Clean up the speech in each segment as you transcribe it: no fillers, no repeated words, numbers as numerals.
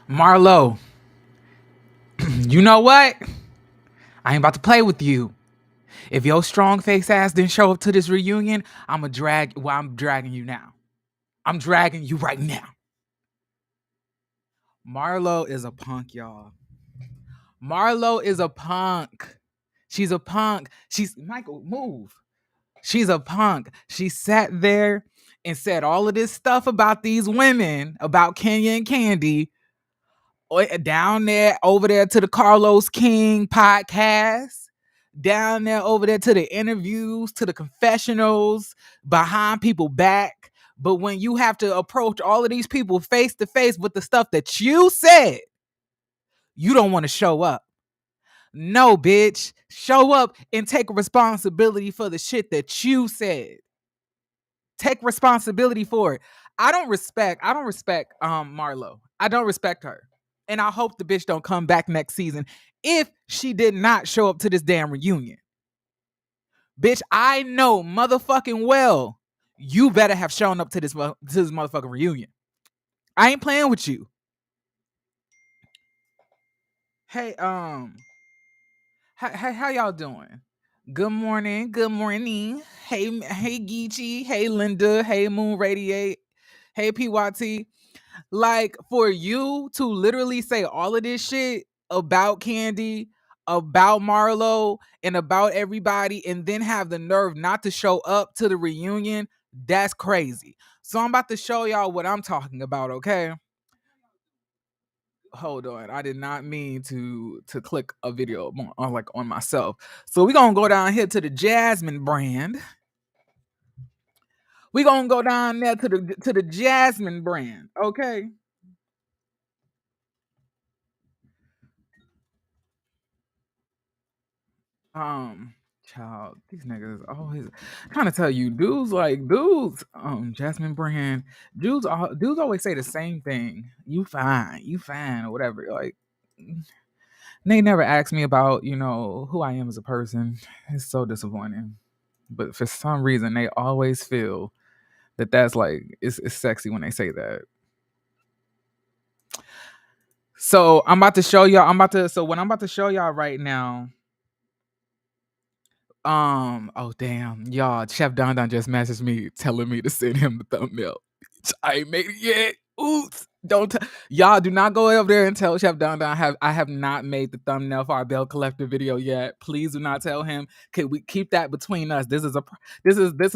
Marlo, you know what? I ain't about to play with you. If your strong face ass didn't show up to this reunion, I'm dragging you now. I'm dragging you right now. Marlo is a punk, y'all. Marlo is a punk. She's a punk. She's Michael, move. She's a punk. She sat there and said all of this stuff about these women, about Kenya and Candy, down there over there to the Carlos King podcast, down there over there to the interviews, to the confessionals, behind people back. But when you have to approach all of these people face to face with the stuff that you said, you don't want to show up. No, bitch. Show up and take responsibility for the shit that you said. Take responsibility for it. I don't respect Marlo. I don't respect her. And I hope the bitch don't come back next season if she did not show up to this damn reunion. Bitch, I know motherfucking well you better have shown up to this motherfucking reunion. I ain't playing with you. Hey, how y'all doing? Good morning. Good morning. Hey, Geechee. Hey, Linda. Hey, Moon Radiate. Hey, PYT. Like, for you to literally say all of this shit about Candy, about Marlo, and about everybody, and then have the nerve not to show up to the reunion, that's crazy. So I'm about to show y'all what I'm talking about, okay? Hold on, I did not mean to click a video on myself. So we're gonna go down here to the Jasmine brand. We're gonna go down there to the Jasmine brand, okay? Child, these niggas always trying to tell you, Jasmine brand, dudes always say the same thing. You fine, or whatever. Like, they never ask me about, who I am as a person. It's so disappointing. But for some reason, they always feel that's like it's sexy when they say that. So I'm about to show y'all. So what I'm about to show y'all right now. Oh damn, y'all, Chef Don Don just messaged me telling me to send him the thumbnail. I ain't made it yet. Oops. Y'all do not go over there and tell Chef Don Don I have not made the thumbnail for our Bell Collector video yet. Please do not tell him. Can we keep that between us? This is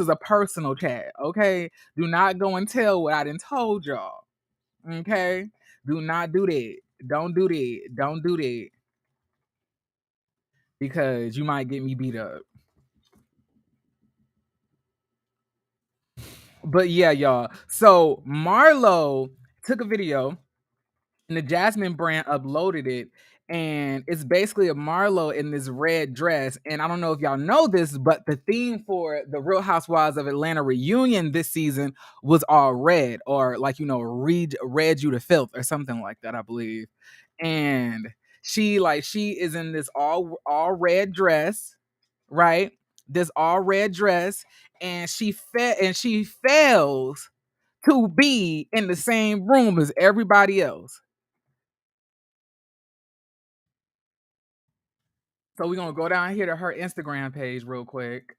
a personal chat, okay? Do not go and tell what I done told y'all. Okay? Do not do that. Don't do that. Don't do that. Because you might get me beat up. But yeah, y'all. So Marlo took a video and the Jasmine brand uploaded it. And it's basically a Marlo in this red dress. And I don't know if y'all know this, but the theme for the Real Housewives of Atlanta reunion this season was all red, or like, read you to filth or something like that, I believe. And she is in this all red dress, right? This all red dress, and she fails to be in the same room as everybody else. So we're gonna go down here to her Instagram page real quick.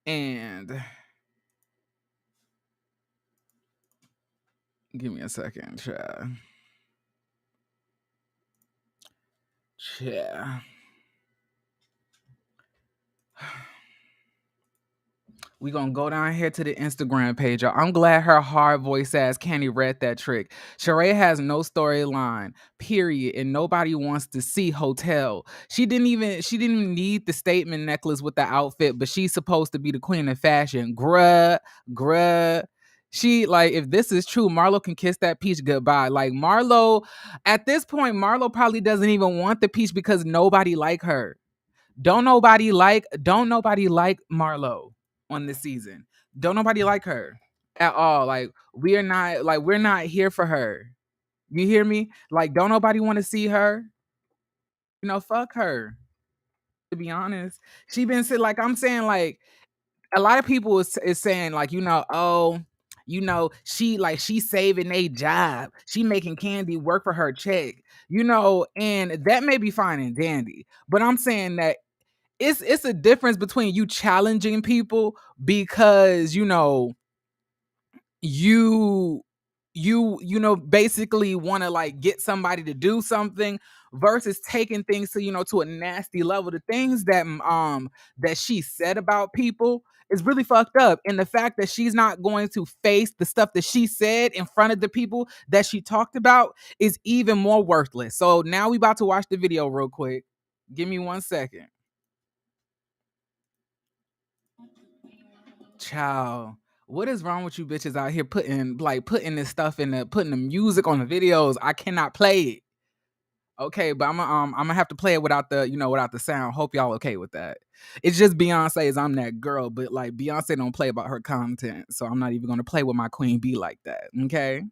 And give me a second, chat. Yeah. We gonna go down here to the Instagram page, y'all. I'm glad her hard voice ass Candy read that trick. Sheree has no storyline, period, and nobody wants to see Hotel. She didn't even need the statement necklace with the outfit, but she's supposed to be the queen of fashion. Gruh. She, like, if this is true, Marlo can kiss that peach goodbye. Like, Marlo, at this point, Marlo probably doesn't even want the peach because nobody like her. Don't nobody like Marlo on this season. Don't nobody like her at all. Like, we're not here for her. You hear me? Like, don't nobody want to see her. Fuck her. To be honest, she been saying, like, I'm saying, like, a lot of people is saying, like, oh, She saving a job. She making Candy work for her check. And that may be fine and dandy. But I'm saying that it's a difference between you challenging people because you basically want to like get somebody to do something versus taking things to a nasty level. The things that she said about people is really fucked up, and the fact that she's not going to face the stuff that she said in front of the people that she talked about is even more worthless. So now we about to watch the video real quick. Give me 1 second. Child, what is wrong with you bitches out here putting this stuff putting the music on the videos? I cannot play it. Okay, but I'm gonna have to play it without the sound. Hope y'all okay with that. It's just Beyonce's I'm That Girl, but like Beyonce don't play about her content, so I'm not even gonna play with my queen bee like that. Okay,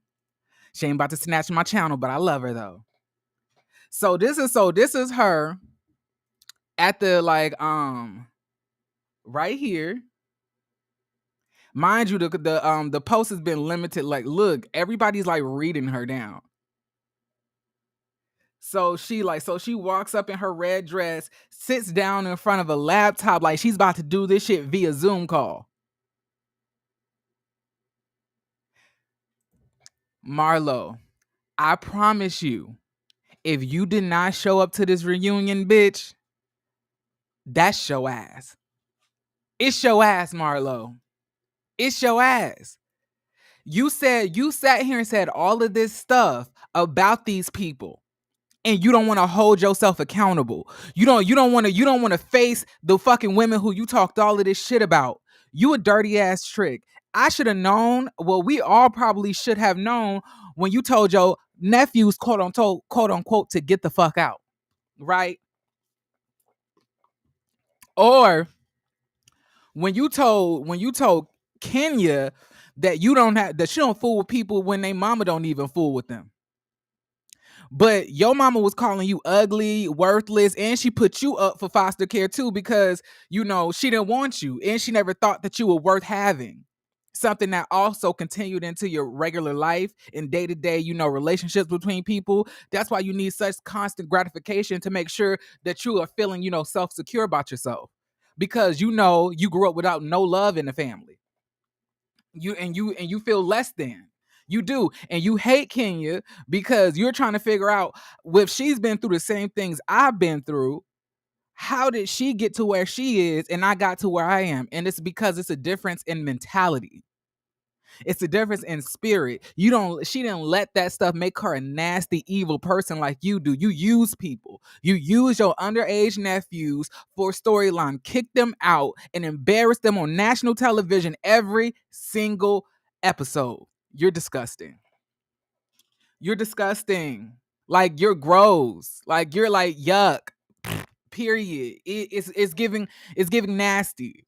she ain't about to snatch my channel, but I love her though. So this is her at the right here. Mind you, the post has been limited. Like, look, everybody's like reading her down. So she walks up in her red dress, sits down in front of a laptop like she's about to do this shit via Zoom call. Marlo, I promise you, if you did not show up to this reunion, bitch, that's your ass. It's your ass, Marlo. It's your ass. You sat here and said all of this stuff about these people, and you don't want to hold yourself accountable. You don't want to face the fucking women who you talked all of this shit about. You a dirty ass trick. I should have known. Well, we all probably should have known when you told your nephews quote unquote to get the fuck out, right? Or when you told Kenya that she don't fool with people when they mama don't even fool with them. But your mama was calling you ugly, worthless, and she put you up for foster care too because, she didn't want you and she never thought that you were worth having. Something that also continued into your regular life and day-to-day, relationships between people. That's why you need such constant gratification to make sure that you are feeling, self-secure about yourself. Because you grew up without no love in the family. You feel less than. You do. And you hate Kenya because you're trying to figure out if she's been through the same things I've been through. How did she get to where she is and I got to where I am? And it's because it's a difference in mentality. It's a difference in spirit. She didn't let that stuff make her a nasty, evil person like you do. You use people. You use your underage nephews for a storyline, kick them out, and embarrass them on national television every single episode. You're disgusting. You're disgusting. Like, you're gross. Like, you're like yuck. Period. It's giving nasty.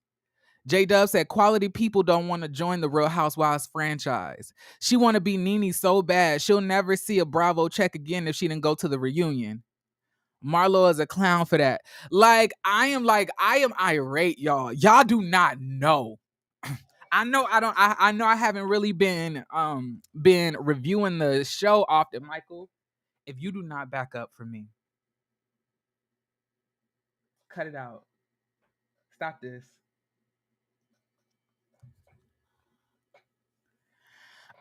J-Dub said quality people don't want to join the Real Housewives franchise. She want to be NeNe so bad she'll never see a Bravo check again if she didn't go to the reunion. Marlo is a clown for that. I am irate, y'all. Y'all do not know. I know I haven't really been reviewing the show often, Michael. If you do not back up for me, cut it out. Stop this.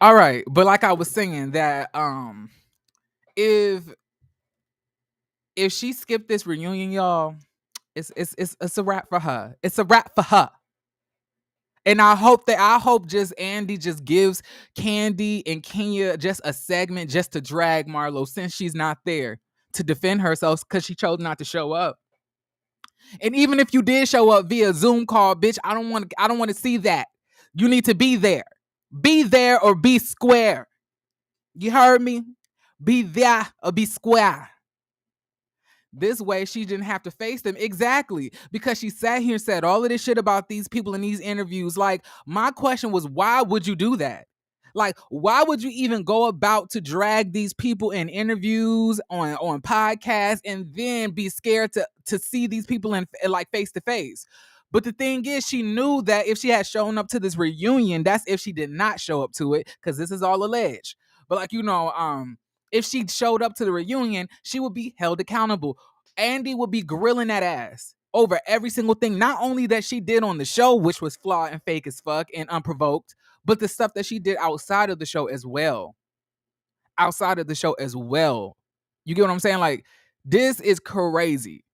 All right, but like I was saying that if she skipped this reunion, y'all, it's a wrap for her. It's a wrap for her. And I hope just Andy just gives Candy and Kenya just a segment just to drag Marlo since she's not there to defend herself because she chose not to show up. And even if you did show up via Zoom call, bitch, I don't want to see that. You need to be there. Be there or be square. You heard me? Be there or be square. This way, she didn't have to face them. Exactly. Because she sat here and said all of this shit about these people in these interviews. Like, my question was, why would you do that? Like, why would you even go about to drag these people in interviews on podcasts and then be scared to see these people in like face to face? But the thing is, she knew that if she had shown up to this reunion, that's if she did not show up to it, because this is all alleged. But like, if she showed up to the reunion, she would be held accountable. Andy would be grilling that ass over every single thing, not only that she did on the show, which was flawed and fake as fuck and unprovoked, but the stuff that she did outside of the show as well. Outside of the show as well. You get what I'm saying? Like, this is crazy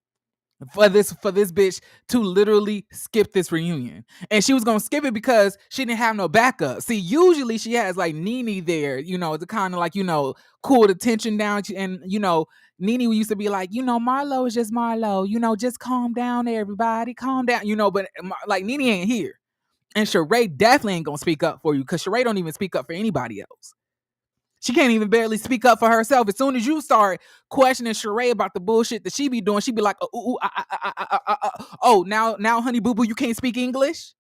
for this bitch to literally skip this reunion. And she was gonna skip it because she didn't have no backup. See, usually she has like NeNe there, to kind of like, cool the tension down. And NeNe used to be like, Marlo is just Marlo, just calm down, everybody, calm down, but like NeNe ain't here. And Sheree definitely ain't gonna speak up for you, because Sheree don't even speak up for anybody else. She can't even barely speak up for herself. As soon as you start questioning Sheree about the bullshit that she be doing, she be like, oh, now, honey boo boo, you can't speak English.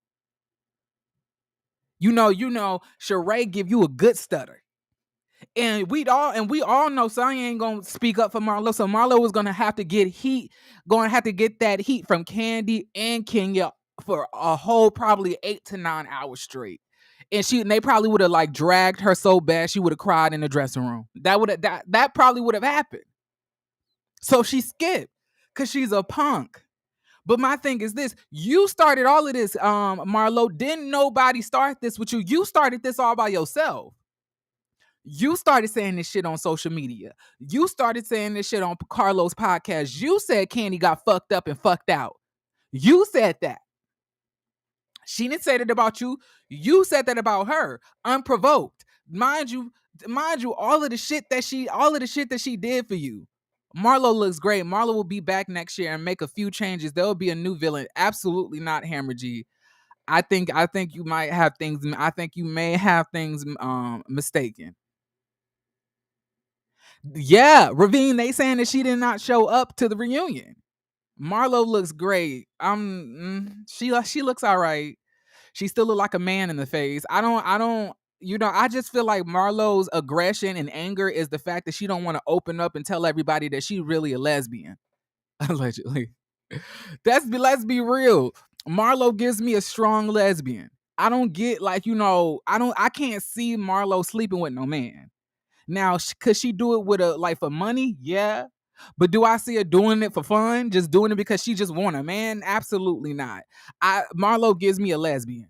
Sheree give you a good stutter. And we all know Sonya ain't gonna speak up for Marlo. So Marlo was gonna have to get that heat from Kandi and Kenya for a whole probably 8 to 9 hours straight. And they probably would have like dragged her so bad she would have cried in the dressing room. That probably would have happened. So she skipped because she's a punk. But my thing is this: you started all of this, Marlo. Didn't nobody start this with you? You started this all by yourself. You started saying this shit on social media. You started saying this shit on Carlos' podcast. You said Kandi got fucked up and fucked out. You said that. She didn't say that about you. You said that about her, unprovoked. Mind you, all of the shit that she did for you. Marlo looks great. Marlo will be back next year and make a few changes. There will be a new villain. Absolutely not Hammer G. I think you might have things. I think you may have things mistaken. Yeah, Ravine, they saying that she did not show up to the reunion. Marlo looks great. She looks all right. She still look like a man in the face. I just feel like Marlo's aggression and anger is the fact that she don't want to open up and tell everybody that she really a lesbian. Allegedly. Let's be real. Marlo gives me a strong lesbian. I don't get I can't see Marlo sleeping with no man. Now, could she do it with for money? Yeah. But do I see her doing it for fun? Just doing it because she just want a man? Absolutely not. Marlo gives me a lesbian.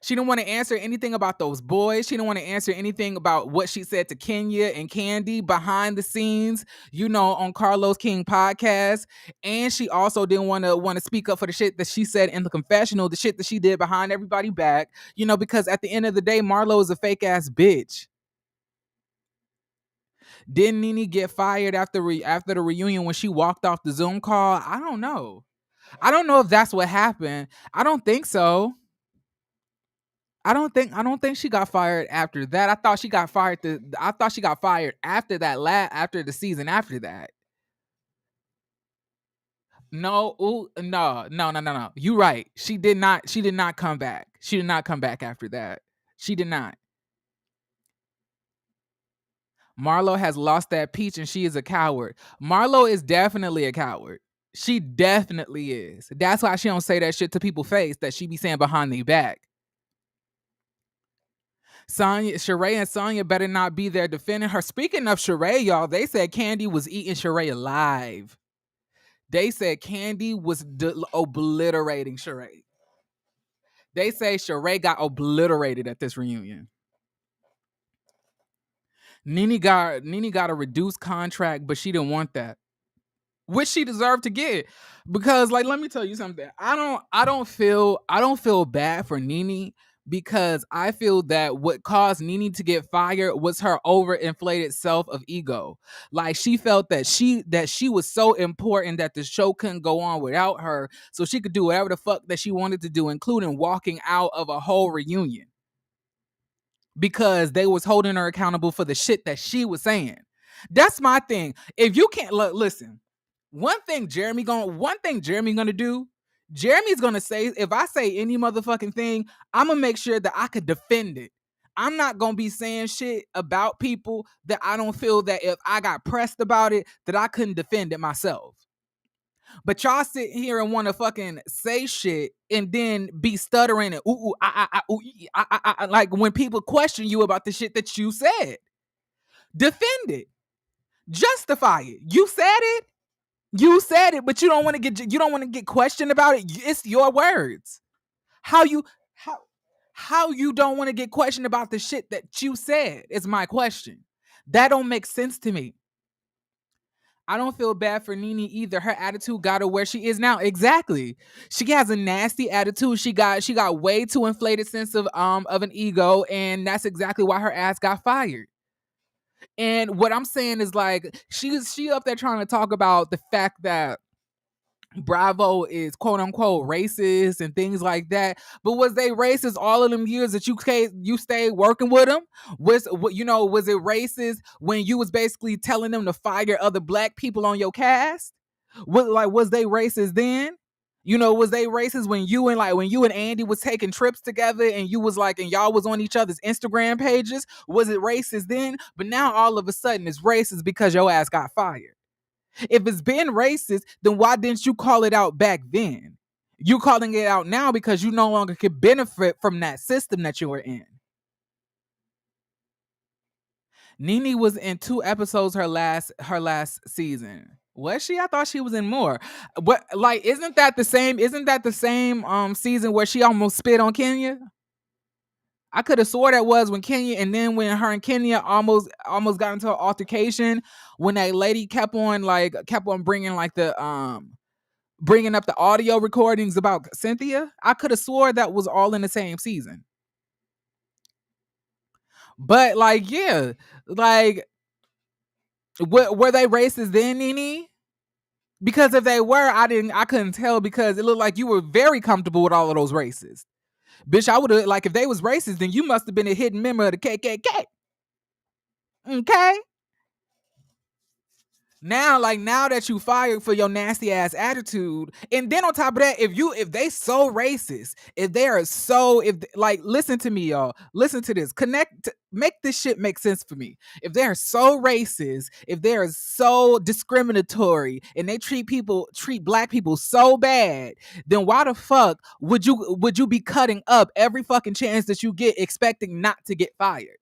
She didn't want to answer anything about those boys. She didn't want to answer anything about what she said to Kenya and Kandi behind the scenes, on Carlos King podcast. And she also didn't want to speak up for the shit that she said in the confessional, the shit that she did behind everybody back, because at the end of the day, Marlo is a fake ass bitch. Didn't NeNe get fired after the reunion when she walked off the Zoom call? I don't know. I don't know if that's what happened. I don't think so. I don't think she got fired after that. I thought she got fired after that after the season after that. No, no. You right. She did not come back. She did not come back after that. She did not. Marlo has lost that peach and she is a coward. Marlo is definitely a coward. She definitely is. That's why she don't say that shit to people's face that she be saying behind their back. Sheree and Sonya better not be there defending her. Speaking of Sheree, y'all, they said Kandi was eating Sheree alive. They said Kandi was obliterating Sheree. They say Sheree got obliterated at this reunion. NeNe got a reduced contract, but she didn't want that, which she deserved to get, because let me tell you something. I don't feel bad for NeNe, because I feel that what caused NeNe to get fired was her overinflated self of ego. Like, she felt that she was so important that the show couldn't go on without her, so she could do whatever the fuck that she wanted to do, including walking out of a whole reunion, because they was holding her accountable for the shit that she was saying. That's my thing. If you can't listen, one thing Jeremy gonna do, Jeremy's gonna say, if I say any motherfucking thing, I'm gonna make sure that I could defend it. I'm not gonna be saying shit about people that I don't feel that if I got pressed about it, that I couldn't defend it myself. But y'all sit here and want to fucking say shit and then be stuttering and ooh, like when people question you about the shit that you said. Defend it. Justify it. You said it. You said it, but you don't want to get questioned about it. It's your words. How you how how you don't want to get questioned about the shit that you said is my question. That don't make sense to me. I don't feel bad for NeNe either. Her attitude got her where she is now. Exactly. She has a nasty attitude. She got way too inflated sense of an ego, and that's exactly why her ass got fired. And what I'm saying is like she up there trying to talk about the fact that Bravo is quote unquote racist and things like that. But was they racist all of them years that you stayed working with them? Was it racist when you was basically telling them to fire other black people on your cast? Was they racist then? Was they racist when you and Andy was taking trips together and you was like and y'all was on each other's Instagram pages? Was it racist then? But now all of a sudden it's racist because your ass got fired. If it's been racist, then why didn't you call it out back then? You calling it out now because you no longer could benefit from that system that you were in. NeNe was in 2 episodes her last season. Was she? I thought she was in more. But like, isn't that the same season where she almost spit on Kenya? I could have swore that was when Kenya, and then when her and Kenya almost got into an altercation when that lady kept on bringing bringing up the audio recordings about Cynthia. I could have swore that was all in the same season. But like, yeah, like, were they racist then, NeNe? Because if they were, I couldn't tell because it looked like you were very comfortable with all of those races. Bitch, I would have, like, if they was racist, then you must have been a hidden member of the KKK. Okay? Now that you fired for your nasty ass attitude, and then on top of that, if they so racist, listen to me, y'all. Listen to this. Make this shit make sense for me. If they're so racist, if they're so discriminatory, and they treat black people so bad, then why the fuck would you be cutting up every fucking chance that you get, expecting not to get fired?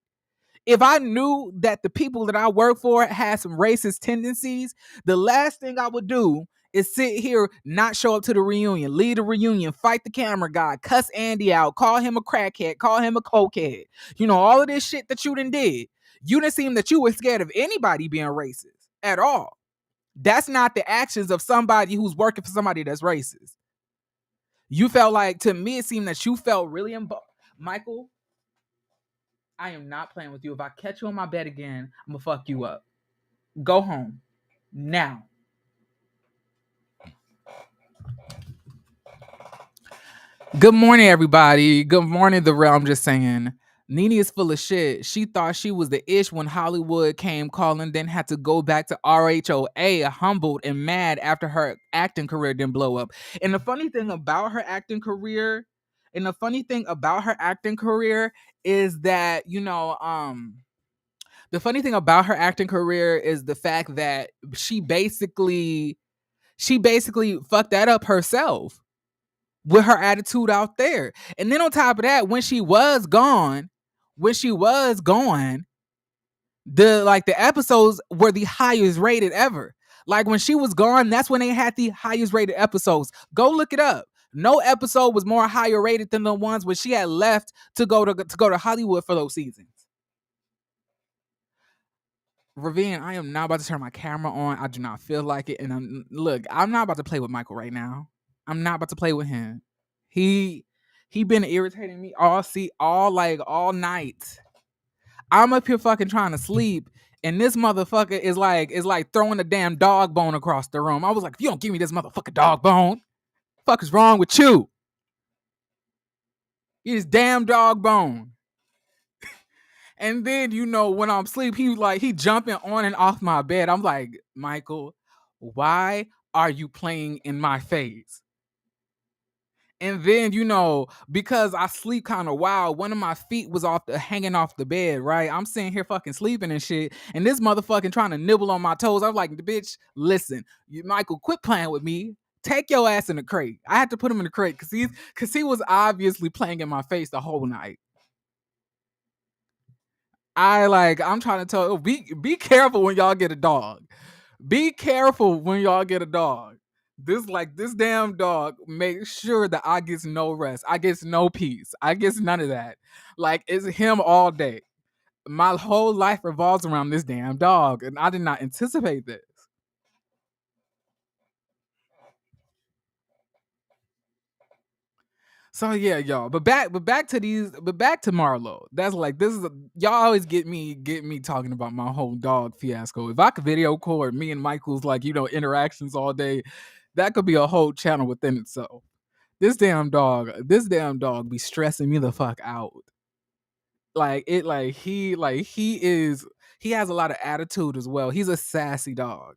If I knew that the people that I work for had some racist tendencies, the last thing I would do is sit here, not show up to the reunion, lead a reunion, fight the camera guy, cuss Andy out, call him a crackhead, call him a cokehead. All of this shit that you done did. You didn't seem that you were scared of anybody being racist at all. That's not the actions of somebody who's working for somebody that's racist. You felt like, to me, it seemed that you felt really Michael, I am not playing with you. If I catch you on my bed again, I'm gonna fuck you up. Go home. Now. Good morning, everybody. Good morning, the realm. I'm just saying. NeNe is full of shit. She thought she was the ish when Hollywood came calling, then had to go back to RHOA, humbled and mad after her acting career didn't blow up. And the funny thing about her acting career is that, the funny thing about her acting career is the fact that she basically fucked that up herself with her attitude out there. And then on top of that, when she was gone, the episodes were the highest rated ever. Like when she was gone, that's when they had the highest rated episodes. Go look it up. No episode was more higher rated than the ones when she had left to go to Hollywood for those seasons. Ravine, I am not about to turn my camera on. I do not feel like it. And I'm not about to play with Michael right now. I'm not about to play with him. He been irritating me all night. I'm up here fucking trying to sleep, and this motherfucker is like throwing a damn dog bone across the room. I was like, if you don't give me this motherfucking dog bone, fuck is wrong with you? Get this damn dog bone. And then, when I'm asleep, he jumping on and off my bed. I'm like, Michael, why are you playing in my face? And then, because I sleep kind of wild, one of my feet was hanging off the bed, right? I'm sitting here fucking sleeping and shit. And this motherfucking trying to nibble on my toes. I'm like, bitch, listen, Michael, quit playing with me. Take your ass in the crate. I had to put him in the crate because he was obviously playing in my face the whole night. I'm trying to tell be careful when y'all get a dog. Be careful when y'all get a dog. This damn dog makes sure that I gets no rest. I gets no peace. I gets none of that. Like it's him all day. My whole life revolves around this damn dog, and I did not anticipate this. So yeah, y'all. But back to Marlo. That's like y'all always get me talking about my whole dog fiasco. If I could video record me and Michael's interactions all day, that could be a whole channel within itself. This damn dog be stressing me the fuck out. He has a lot of attitude as well. He's a sassy dog.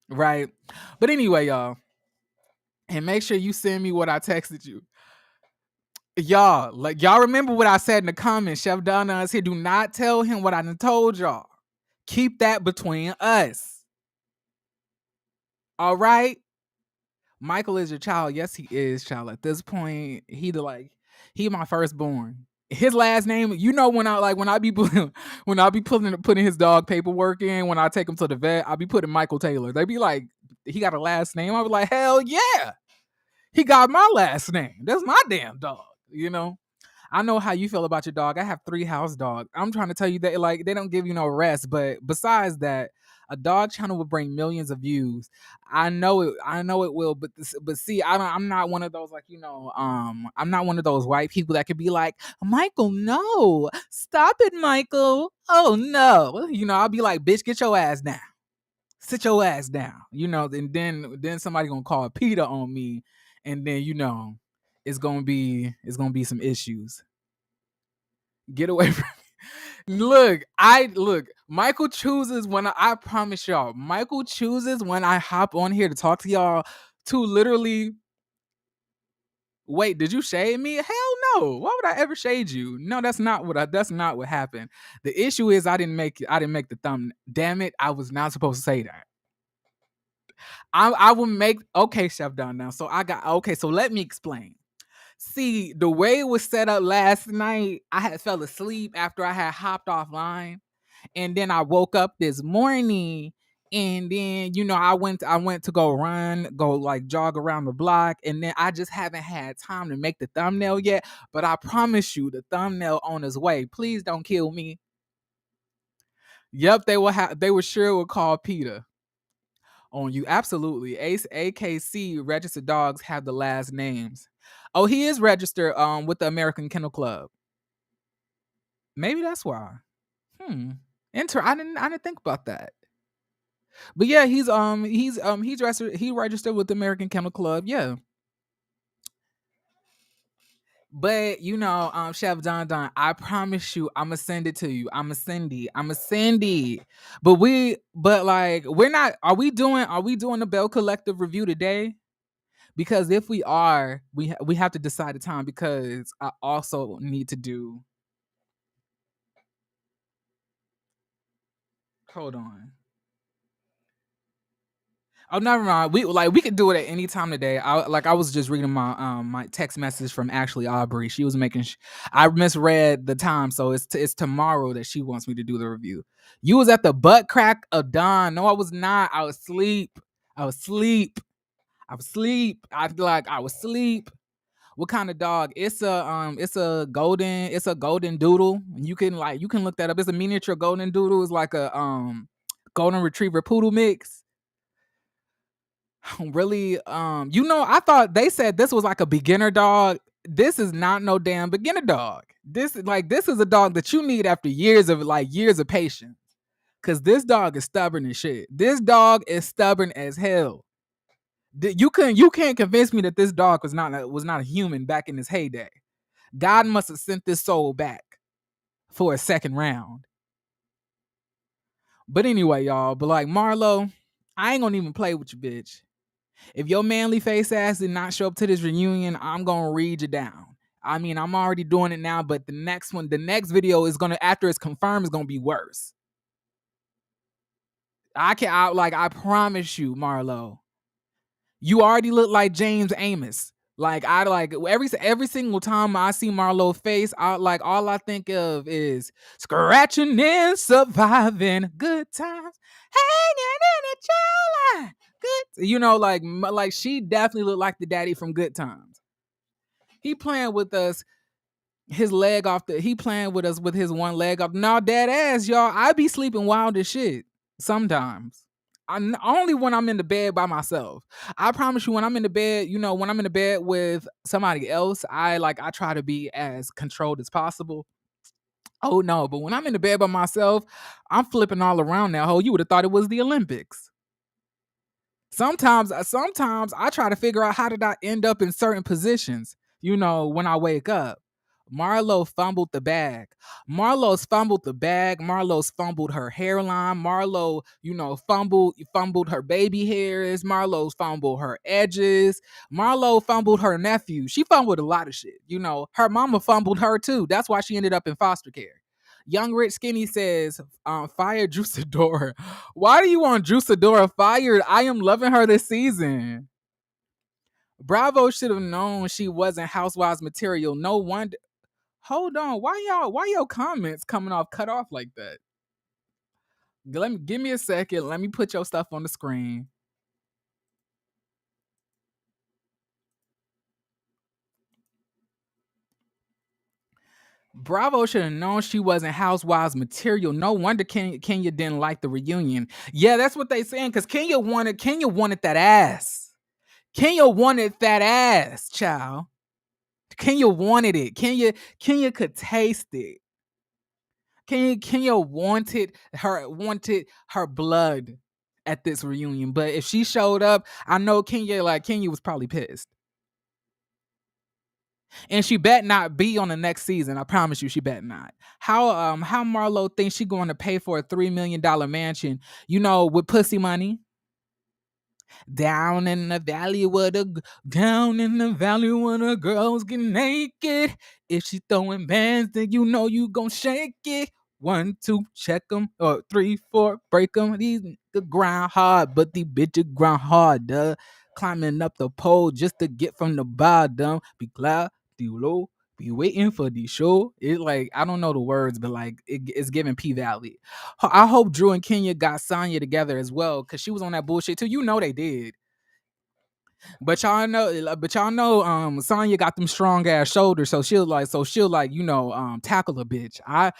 Right. But anyway, y'all. And make sure you send me what I texted you. Y'all remember what I said in the comments. Chef Donna is here. Do not tell him what I done told y'all. Keep that between us. All right? Michael is your child. Yes, he is, child. At this point, he my firstborn. His last name, when I be putting his dog paperwork in, when I take him to the vet, I be putting Michael Taylor. They be like, he got a last name. I was like, hell yeah. He got my last name. That's my damn dog, I know how you feel about your dog. I have 3 house dogs. I'm trying to tell you that they don't give you no rest. But besides that, a dog channel will bring millions of views. I know it. I know it will. But see, I'm not one of those I'm not one of those white people that could be like, Michael, no, stop it, Michael. Oh no, I'll be like, bitch, get your ass down. Sit your ass down. And then somebody gonna call PETA on me, and then it's gonna be some issues. Get away from me. Look. Michael chooses when I promise y'all. Michael chooses when I hop on here to talk to y'all to literally. Wait, did you shade me? Hell no. Why would I ever shade you? No, that's not what happened. The issue is I didn't make the thumb. Damn it, I was not supposed to say that. I will make okay, Chef Don now. So so let me explain. See, the way it was set up last night, I had fell asleep after I had hopped offline. And then I woke up this morning, and then I went to go jog around the block, and then I just haven't had time to make the thumbnail yet. But I promise you, the thumbnail on its way. Please don't kill me. Yep, they were sure it would call PETA on you. Absolutely. Ace AKC registered dogs have the last names. Oh, he is registered with the American Kennel Club. Maybe that's why. I didn't think about that. But yeah, he registered with the American Kennel Club. Yeah. But Chef Don, I promise you, I'ma send it to you. I'ma send it. We're not. Are we doing the Bell Collective review today? Because if we are, we have to decide the time because I also need to do. Hold on. Oh, never mind. We could do it at any time today. I was just reading my text message from Ashley Aubrey. She was making. I misread the time, so it's tomorrow that she wants me to do the review. You was at the butt crack of dawn. No, I was not. I was asleep. I was asleep. I was asleep. I was asleep. What kind of dog? It's a golden doodle. You can look that up. It's a miniature golden doodle. It's like a golden retriever poodle mix. Really, I thought they said this was like a beginner dog. This is not no damn beginner dog. This is a dog that you need after years of patience. Cause this dog is stubborn as shit. This dog is stubborn as hell. You can't convince me that this dog was not a human back in his heyday. God must have sent this soul back for a second round. But anyway, y'all. But Marlo, I ain't gonna even play with you, bitch. If your manly face ass did not show up to this reunion, I'm gonna read you down. I mean, I'm already doing it now, but the next video is gonna, after it's confirmed, is gonna be worse. I promise you, Marlo, you already look like James Amos. Like I like every single time I see Marlo's face, I like all I think of is scratching and surviving, good times, hanging in a child line. Good, like she definitely looked like the daddy from Good Times. He playing with us, his leg off the. He playing with us with his one leg off. Now, dead ass, y'all. I be sleeping wild as shit sometimes. Only when I'm in the bed by myself. I promise you, when I'm in the bed, when I'm in the bed with somebody else, I try to be as controlled as possible. Oh no, but when I'm in the bed by myself, I'm flipping all around that hole. You would have thought it was the Olympics. Sometimes I try to figure out how did I end up in certain positions, when I wake up. Marlo fumbled the bag. Marlo's fumbled the bag. Marlo's fumbled her hairline. Marlo, fumbled her baby hairs. Marlo's fumbled her edges. Marlo fumbled her nephew. She fumbled a lot of shit. Her mama fumbled her too. That's why she ended up in foster care. Young Rich Skinny says, fire Juicadora. Why do you want Juicadora fired? I am loving her this season. Bravo should have known she wasn't Housewives material. No wonder. Hold on. Why your comments coming off cut off like that? Give me a second. Let me put your stuff on the screen. Bravo should have known she wasn't Housewives material. No wonder Kenya didn't like the reunion. Yeah, that's what they saying. Cause Kenya wanted that ass. Kenya wanted that ass, child. Kenya wanted it. Kenya could taste it. Kenya wanted her blood at this reunion. But if she showed up, I know Kenya was probably pissed. And she bet not be on the next season. I promise you, she bet not. How Marlo thinks she going to pay for a $3 million mansion, with pussy money? Down in the valley where the girls get naked. If she throwing bands, then you gon' shake it. 1, 2, check them. Or 3, 4, break them. These the grind hard, but these bitches grind hard, duh. Climbing up the pole just to get from the bottom. Be glad, be low, be waiting for the show. It like I don't know the words, but like it's giving P Valley. I hope Drew and Kenya got Sonya together as well, cause she was on that bullshit too. They did. But y'all know, Sonya got them strong ass shoulders, so she'll tackle a bitch. I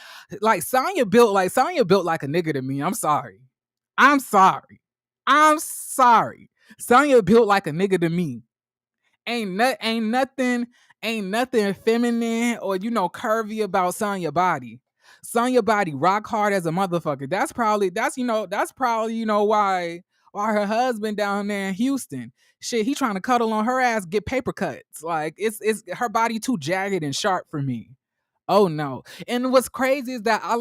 like Sonya built like a nigga to me. I'm sorry. I'm sorry. I'm sorry. Sonya built like a nigga to me. Ain't nothing feminine or curvy about Sonya body. Sonya body rock hard as a motherfucker. That's probably why her husband down there in Houston. Shit, he trying to cuddle on her ass, get paper cuts. Like it's her body too jagged and sharp for me. Oh no. And what's crazy is that I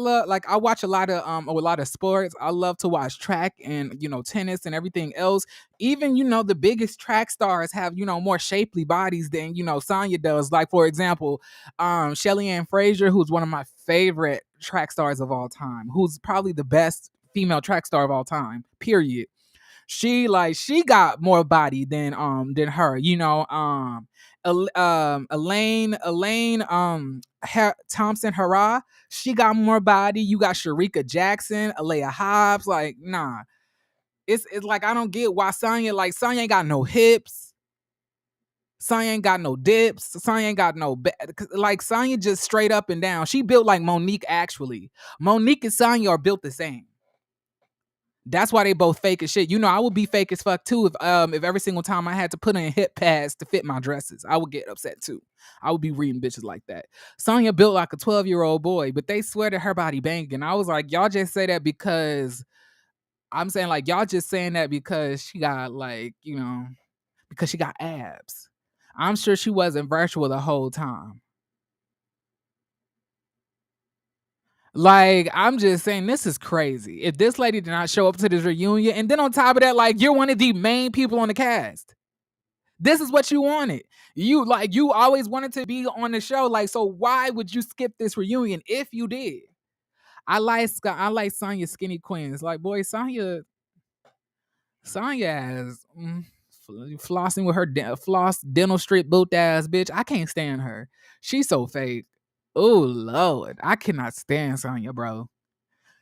watch a lot of sports. I love to watch track and tennis and everything else. Even the biggest track stars have more shapely bodies than Sonya does. Like for example, Shelly Ann Frazier, who's one of my favorite track stars of all time, who's probably the best female track star of all time, period. She got more body than her. Elaine Thompson Hurrah, she got more body. You got Sharika Jackson, Alea Hobbs. Like, nah. It's like I don't get why Sonya ain't got no hips. Sonya ain't got no dips. Sonya ain't got no Sonya just straight up and down. She built like Monique actually. Monique and Sonya are built the same. That's why they both fake as shit. I would be fake as fuck too if every single time I had to put in hip pads to fit my dresses. I would get upset too. I would be reading bitches like that. Sonya built like a 12-year-old boy, but they swear that her body banging. I was like, y'all just say that because I'm saying like y'all just saying that because she got because she got abs. I'm sure she wasn't virtual the whole time. Like, I'm just saying, this is crazy. If this lady did not show up to this reunion, and then on top of that, like, you're one of the main people on the cast. This is what you wanted. You always wanted to be on the show. Like, so why would you skip this reunion if you did? I like Sonya's skinny queens. Like, boy, Sonya, Sonya ass flossing with her floss dental strip boot ass bitch. I can't stand her. She's so fake. Oh Lord, I cannot stand Sonya, bro.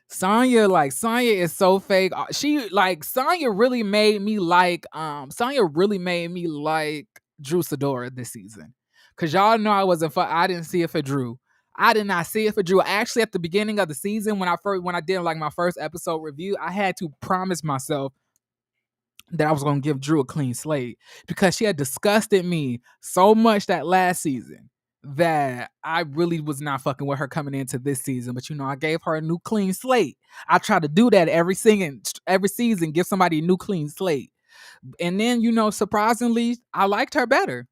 Sonya is so fake. She like Sonya really made me like Sonya really made me like Drew Sidora this season. Cause y'all know I didn't see it for Drew. I did not see it for Drew. Actually, at the beginning of the season, when I did like my first episode review, I had to promise myself that I was gonna give Drew a clean slate because she had disgusted me so much that last season that I really was not fucking with her coming into this season. But I gave her a new clean slate. I try to do that every season, give somebody a new clean slate. And then, surprisingly, I liked her better.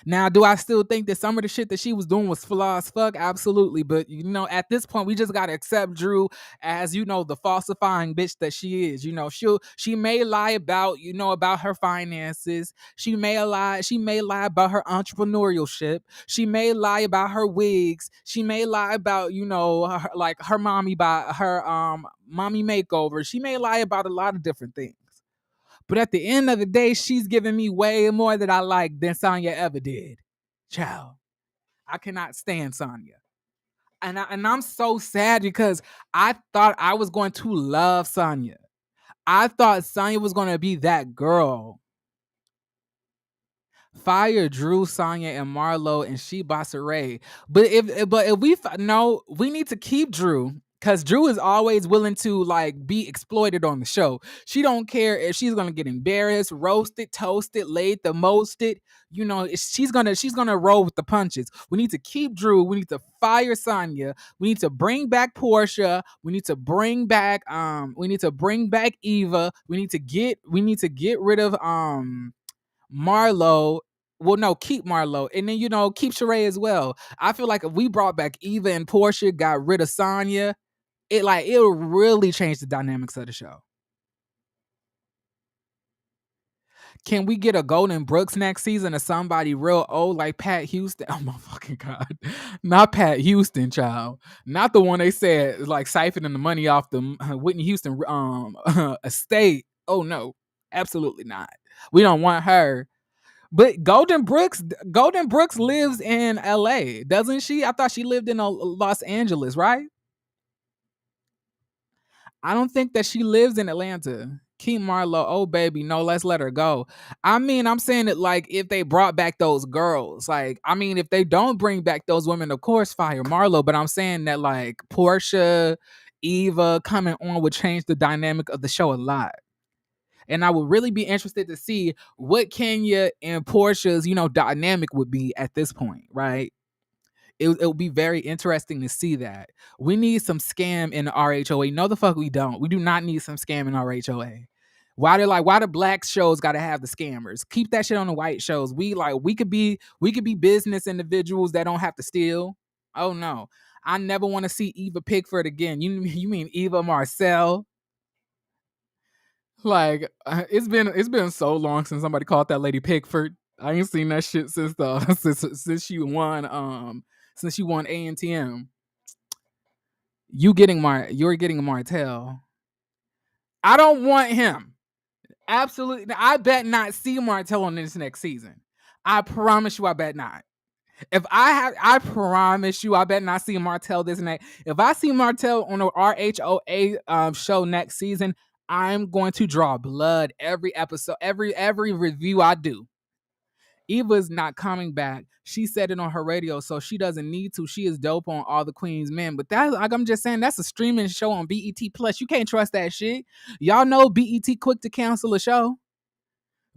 Now, do I still think that some of the shit that she was doing was flaw as fuck? Absolutely. But at this point, we just gotta accept Drew as the falsifying bitch that she is. She may lie about her finances. She may lie about her entrepreneurship. She may lie about her wigs. She may lie about, her mommy by her mommy makeover. She may lie about a lot of different things. But at the end of the day, she's giving me way more that I like than Sonya ever did. Child, I cannot stand Sonya. And I'm so sad because I thought I was going to love Sonya. I thought Sonya was going to be that girl. Fire Drew, Sonya, and Marlo and She Basare. But if we need to keep Drew because Drew is always willing to like be exploited on the show. She don't care if she's gonna get embarrassed, roasted, toasted, laid the mosted. She's gonna roll with the punches. We need to keep Drew. We need to fire Sonya. We need to bring back Portia. We need to bring back Eva. We need to get rid of Marlo. Well, no, keep Marlo. And then, keep Sheree as well. I feel like if we brought back Eva and Portia, got rid of Sonya, it'll really change the dynamics of the show. Can we get a Golden Brooks next season or somebody real old like Pat Houston? Oh my fucking God. Not Pat Houston, child. Not the one they said like siphoning the money off the Whitney Houston estate. Oh no, absolutely not. We don't want her. But Golden Brooks lives in LA, doesn't she? I thought she lived in Los Angeles, right? I don't think that she lives in Atlanta. Keep Marlo. Oh baby, no, let's let her go. I mean, I'm saying it like if they brought back those girls, like I mean, if they don't bring back those women, of course fire Marlo. But I'm saying that like Portia, Eva coming on would change the dynamic of the show a lot. And I would really be interested to see what Kenya and Portia's, dynamic would be at this point, right? It would be very interesting to see that. We need some scam in the RHOA. No, the fuck we don't. We do not need some scam in RHOA. Why the black shows gotta have the scammers? Keep that shit on the white shows. We could be business individuals that don't have to steal. Oh no. I never want to see Eva Pickford again. You mean Eva Marcel? Like it's been so long since somebody called that lady Pickford. I ain't seen that shit since since she won ANTM. You're getting Martell. I don't want him. Absolutely. I bet not see Martell on this next season. I promise you I bet not. I promise you, I bet not see Martell this next. If I see Martell on a RHOA show next season, I'm going to draw blood every episode, every review I do. Eva's not coming back. She said it on her radio, so she doesn't need to. She is dope on All the Queen's Men. But that, like I'm just saying, that's a streaming show on BET Plus. You can't trust that shit. Y'all know BET quick to cancel a show.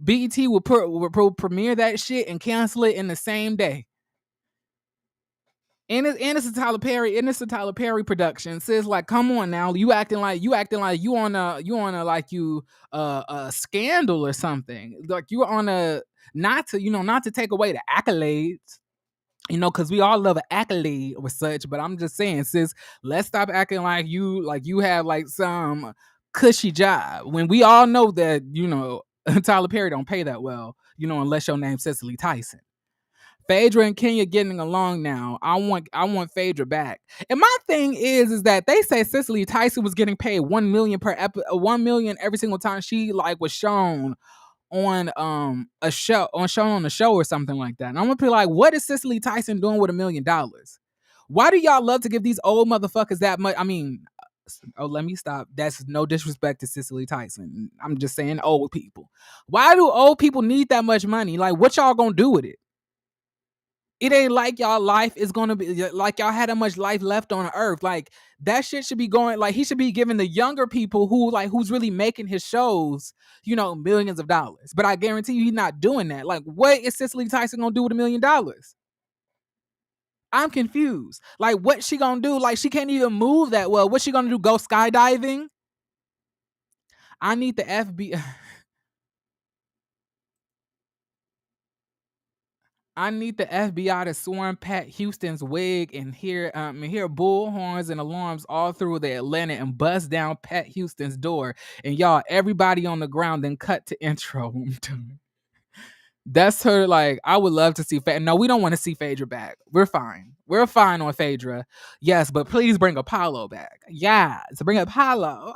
BET will premiere that shit and cancel it in the same day. And it's a Tyler Perry production. So it's like, come on now, you acting like you on a scandal or something. Like you on a not to take away the accolades, because we all love an accolade or such. But I'm just saying, sis, let's stop acting like you have like some cushy job when we all know that Tyler Perry don't pay that well, unless your name's Cicely Tyson. Phaedra and Kenya getting along now. I want Phaedra back. And my thing is that they say Cicely Tyson was getting paid 1 million per 1 million every single time she like was shown on a show on the show or something like that. And I'm gonna be like, what is Cicely Tyson doing with $1 million? Why do y'all love to give these old motherfuckers that much? I mean, oh, let me stop. That's no disrespect to Cicely Tyson. I'm just saying old people. Why do old people need that much money? Like, what y'all gonna do with it? It ain't like y'all life is gonna be like y'all had that much life left on earth. Like that shit should be going. Like he should be giving the younger people who's really making his shows, millions of dollars. But I guarantee you, he's not doing that. Like, what is Cicely Tyson gonna do with $1 million? I'm confused. Like, what she gonna do? Like, she can't even move that well. What's she gonna do? Go skydiving? I need the FBI. I need the FBI to swarm Pat Houston's wig and hear bullhorns and alarms all through the Atlanta and bust down Pat Houston's door. And y'all, everybody on the ground, then cut to intro. That's her. Like, I would love to see. No, we don't want to see Phaedra back. We're fine. We're fine on Phaedra. Yes, but please bring Apollo back. Yeah, so bring Apollo.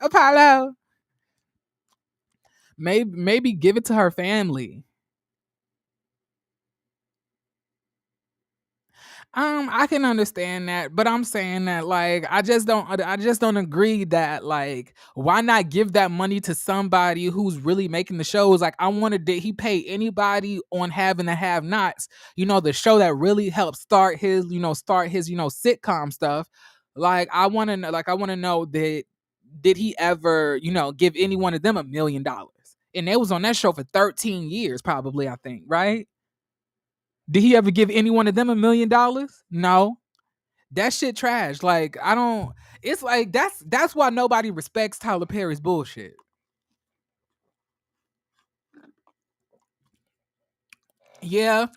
Apollo. Maybe give it to her family. I can understand that, but I'm saying that like I just don't agree that like why not give that money to somebody who's really making the shows? Like I wanted did he pay anybody on Having the Have Nots, the show that really helped start his sitcom stuff. Like I want to know that did he ever, give any one of them $1 million? And they was on that show for 13 years probably, I think, right? Did he ever give any one of them $1 million? No. That shit trash. Like, I don't it's like that's why nobody respects Tyler Perry's bullshit. Yeah,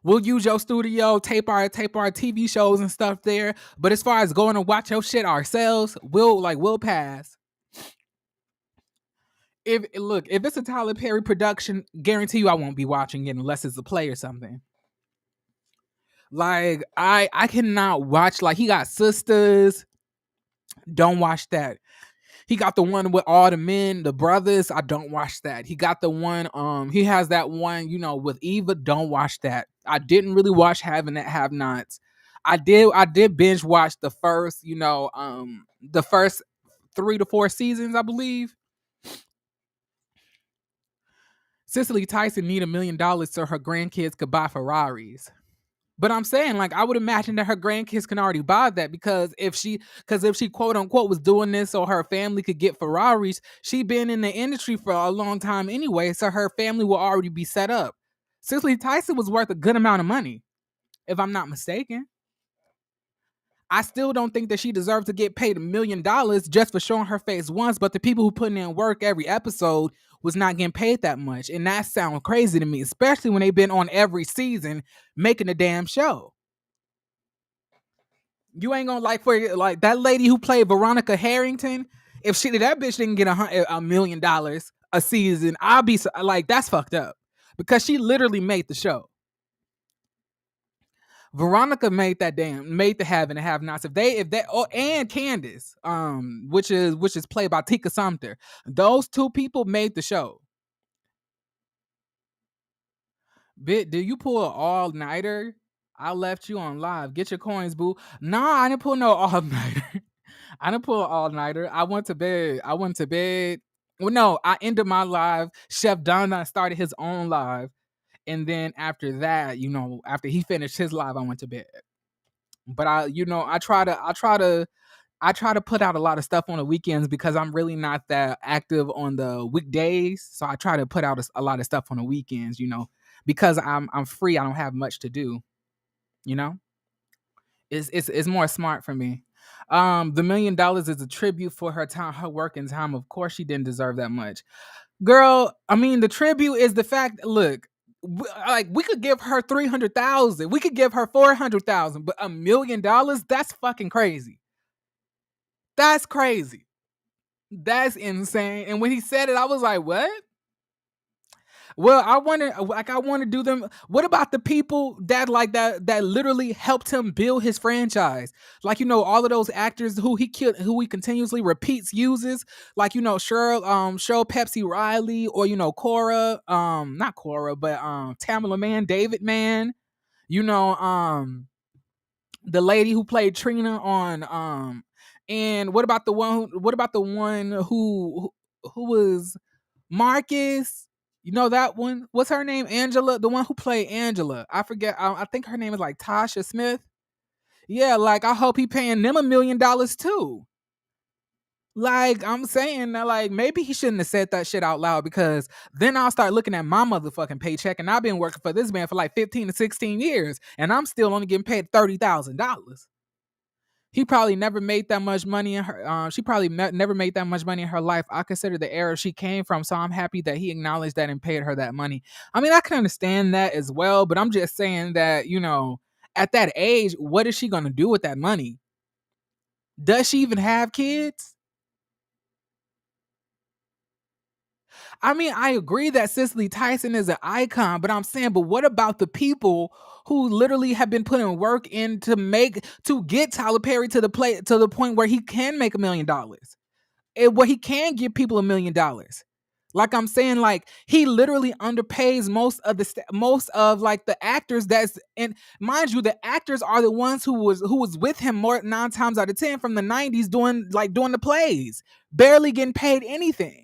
we'll use your studio, tape our TV shows and stuff there. But as far as going to watch your shit ourselves, we'll pass. If it's a Tyler Perry production, guarantee you I won't be watching it unless it's a play or something. Like I cannot watch like he got sisters. Don't watch that. He got the one with all the men, the brothers. I don't watch that. He got the one. He has that one. With Eva. Don't watch that. I didn't really watch Having That Have Nots. I did. I did binge watch the first. The first 3 to 4 seasons, I believe. Cicely Tyson need $1 million so her grandkids could buy Ferraris. But I'm saying, like, I would imagine that her grandkids can already buy that because if she quote unquote was doing this so her family could get Ferraris, she been in the industry for a long time anyway, so her family will already be set up. Cicely Tyson was worth a good amount of money, if I'm not mistaken. I still don't think that she deserves to get paid $1 million just for showing her face once, but the people who putting in work every episode was not getting paid that much. And that sounds crazy to me, especially when they've been on every season making a damn show. You ain't gonna like for like that lady who played Veronica Harrington. If that bitch didn't get $1 million a season, I'll be like, that's fucked up because she literally made the show. Veronica made the Having and Have Nots. And Candace, which is played by Tika Sumter. Those two people made the show. Bit, do you pull an all nighter? I left you on live. Get your coins, boo. Nah, I didn't pull no all nighter. I didn't pull an all nighter. I went to bed. Well, no, I ended my live. Chef Don started his own live. And then after that, after he finished his live, I went to bed. But I try to put out a lot of stuff on the weekends because I'm really not that active on the weekdays. So I try to put out a lot of stuff on the weekends, because I'm free. I don't have much to do, you know. It's more smart for me. The $1 million is a tribute for her time, her work and time. Of course, she didn't deserve that much, girl. I mean, the tribute is the fact. Look, like we could give her 300,000, we could give her 400,000, but $1 million, that's fucking crazy. That's crazy. That's insane. And when he said it, I was like, what? Well, I want to do them. What about the people that like that literally helped him build his franchise? Like all of those actors who he killed, who he continuously repeats uses. Like Cheryl Pepsi Riley, or Cora, not Cora, but Tamala Man, David Man. You know, the lady who played Trina on and what about the one who was Marcus? You know that one? What's her name? Angela, the one who played Angela. I forget. I think her name is like Tasha Smith. Yeah, like I hope he paying them $1 million too. Like I'm saying that, like maybe he shouldn't have said that shit out loud, because then I'll start looking at my motherfucking paycheck, and I've been working for this man for like 15 to 16 years, and I'm still only getting paid $30,000. He probably never made that much money in her. She probably never made that much money in her life. I consider the era she came from, so I'm happy that he acknowledged that and paid her that money. I mean, I can understand that as well, but I'm just saying that at that age, what is she gonna do with that money? Does she even have kids? I mean, I agree that Cicely Tyson is an icon, but I'm saying, but what about the people who literally have been putting work in to get Tyler Perry to the point where he can make $1 million, and where he can give people $1 million? Like I'm saying, like he literally underpays most of like the actors. And mind you, the actors are the ones who was with him more 9 times out of 10 from the '90s doing the plays, barely getting paid anything.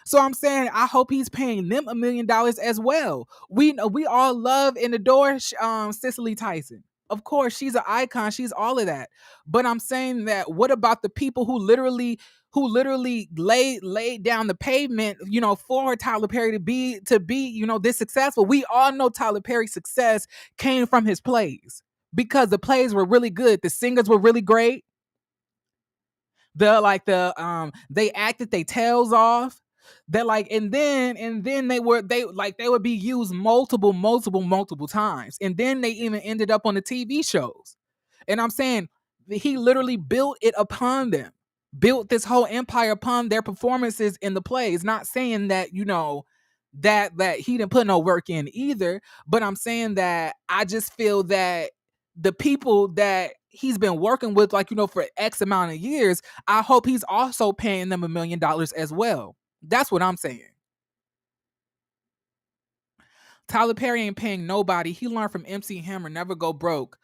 So I'm saying I hope he's paying them $1 million as well. We all love and adore Cicely Tyson. Of course, she's an icon. She's all of that. But I'm saying that what about the people who literally laid down the pavement, for Tyler Perry to be this successful? We all know Tyler Perry's success came from his plays, because the plays were really good. The singers were really great. They acted their tails off. That like and then they would be used multiple times, and then they even ended up on the TV shows. And I'm saying he literally built it upon them, built this whole empire upon their performances in the plays. Not saying that that he didn't put no work in either, but I'm saying that I just feel that the people that he's been working with, like for X amount of years, I hope he's also paying them $1 million as well. That's what I'm saying. Tyler Perry ain't paying nobody. He learned from MC Hammer, never go broke.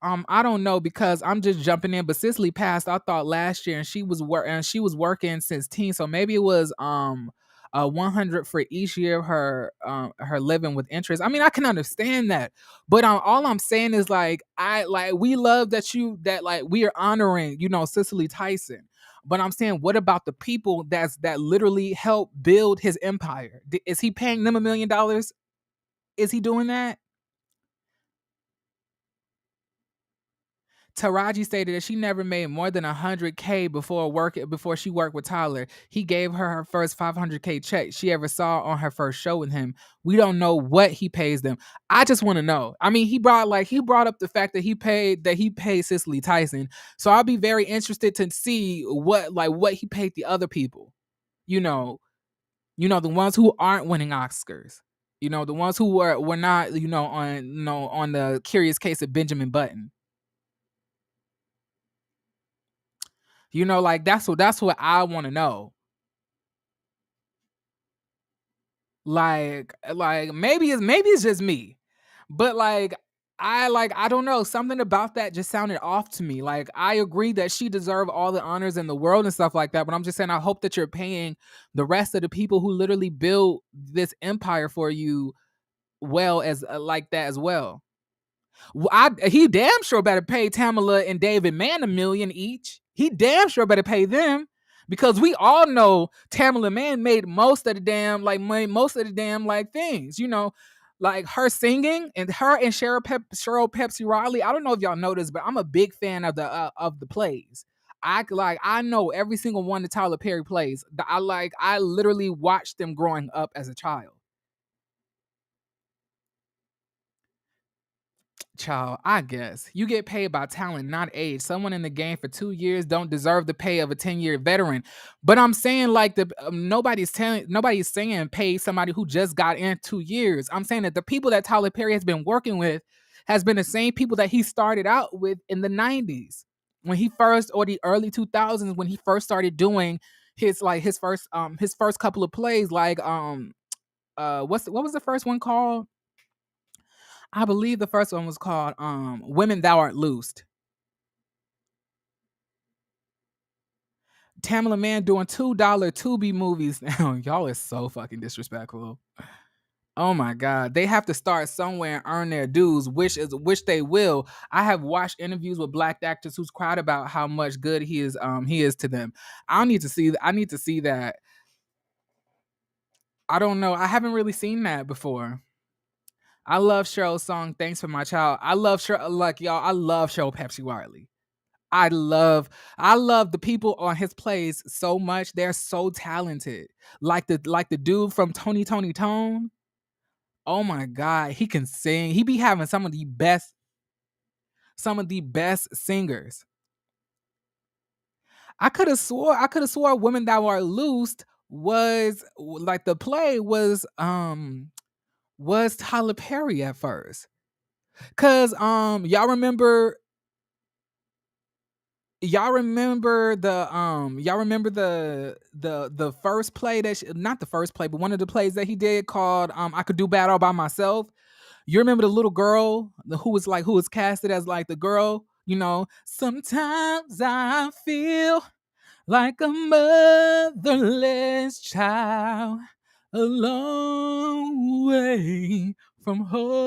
I don't know, because I'm just jumping in, but Cicely passed, I thought, last year, and she was working since teen, so maybe it was 100 for each year of her living with interest. I mean, I can understand that, but all I'm saying is like we love that like we are honoring Cicely Tyson. But I'm saying, what about the people that literally helped build his empire? Is he paying them $1 million? Is he doing that? Taraji stated that she never made more than 100K before she worked with Tyler. He gave her first 500K check she ever saw on her first show with him. We don't know what he pays them. I just want to know. I mean, he brought up the fact that he paid Cicely Tyson. So I'll be very interested to see what he paid the other people. You know, the ones who aren't winning Oscars. The ones who were not, on the Curious Case of Benjamin Button. Like that's what I want to know. Like maybe it's just me, but I don't know, something about that just sounded off to me. Like I agree that she deserved all the honors in the world and stuff like that, but I'm just saying I hope that you're paying the rest of the people who literally built this empire for you well as like that as well. He damn sure better pay Tamala and David Mann $1 million each. He damn sure better pay them, because we all know Tamala Mann made most of the damn like things. Like her singing, and her and Cheryl Pepsi Riley. I don't know if y'all know this, but I'm a big fan of the plays. I know every single one that Tyler Perry plays. I literally watched them growing up as a child. Child, I guess. You get paid by talent, not age. Someone in the game for 2 years don't deserve the pay of a 10-year veteran. But I'm saying like nobody's saying pay somebody who just got in 2 years. I'm saying that the people that Tyler Perry has been working with has been the same people that he started out with in the 90s. When he first, or the early 2000s, when he first started doing his first couple of plays, like what was the first one called? I believe the first one was called Women Thou Art Loosed. Tamala Man doing $2 Tubi movies now. Y'all is so fucking disrespectful. Oh my god. They have to start somewhere and earn their dues, which they will. I have watched interviews with black actors who's cried about how much good he is to them. I need to see that. I don't know. I haven't really seen that before. I love Cheryl's song "Thanks for My Child." I love Cheryl, like y'all. I love Cheryl Pepsi Wiley. I love I love the people on his plays so much. They're so talented. Like the dude from Tony Tone. Oh my god, he can sing. He be having some of the best singers. I could have swore Women That Are Loosed was like the play was Tyler Perry at first. Cause y'all remember the first play not the first play, but one of the plays that he did called I Could Do Bad All by Myself. You remember the little girl who was casted as like the girl, sometimes I feel like a motherless child, a long way from home.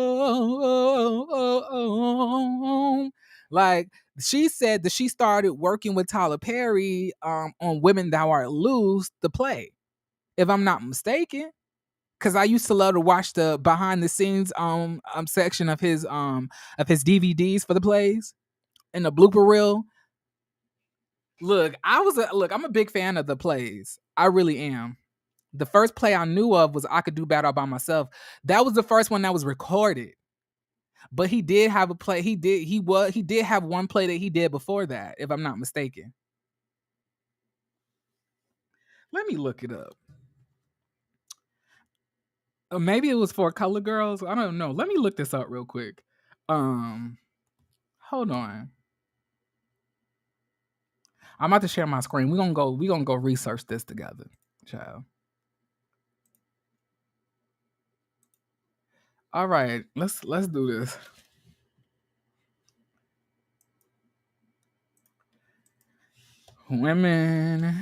Like, she said that she started working with Tyler Perry on Women Thou Art Loose, the play, if I'm not mistaken. Cause I used to love to watch the behind the scenes section of his DVDs for the plays and the blooper reel. I'm a big fan of the plays. I really am. The first play I knew of was I Could Do Bad All by Myself. That was the first one that was recorded. But he did have a play. He did have one play that he did before that, if I'm not mistaken. Let me look it up. Maybe it was for Color Girls. I don't know. Let me look this up real quick. Um, Hold on. I'm about to share my screen. We gonna go research this together, child. All right, let's do this. Women.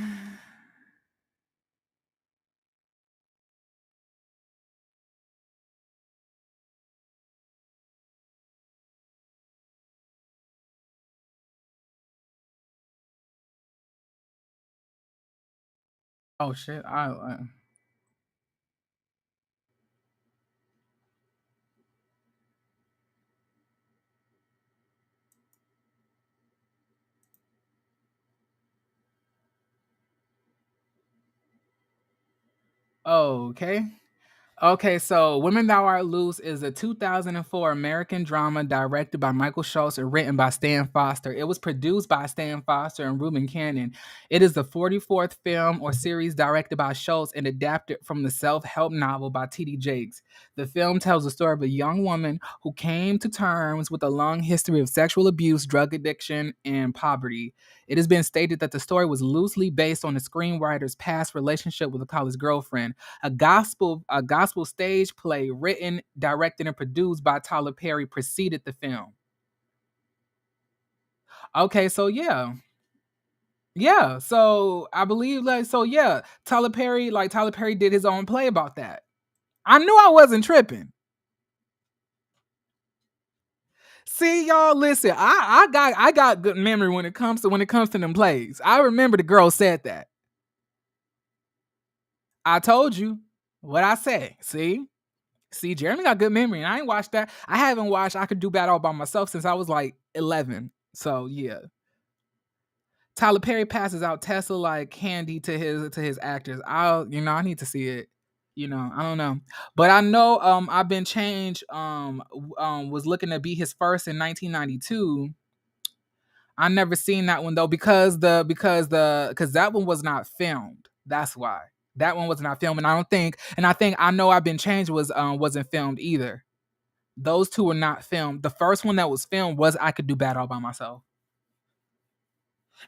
Oh shit. Okay. Okay, so Women Thou Art Loose is a 2004 American drama directed by Michael Schultz and written by Stan Foster. It was produced by Stan Foster and Reuben Cannon. It is the 44th film or series directed by Schultz and adapted from the self-help novel by T.D. Jakes. The film tells the story of a young woman who came to terms with a long history of sexual abuse, drug addiction, and poverty. It has been stated that the story was loosely based on the screenwriter's past relationship with a college girlfriend. A gospel stage play written, directed, and produced by Tyler Perry preceded the film. Okay, so yeah. Yeah. So I believe Tyler Perry did his own play about that. I knew I wasn't tripping. See, y'all, listen, I got good memory when it comes to them plays. I remember the girl said that. I told you what I said. See, Jeremy got good memory, and I ain't watched that. I haven't watched I Could Do Bad All by Myself since I was like 11. So yeah, Tyler Perry passes out Tesla like candy to his actors. I need to see it. I don't know. But I know I've been changed was looking to be his first in 1992. I never seen that one though because that one was not filmed. That's why. That one was not filmed, and I think I know I've been changed was wasn't filmed either. Those two were not filmed. The first one that was filmed was I Could Do Bad All by Myself.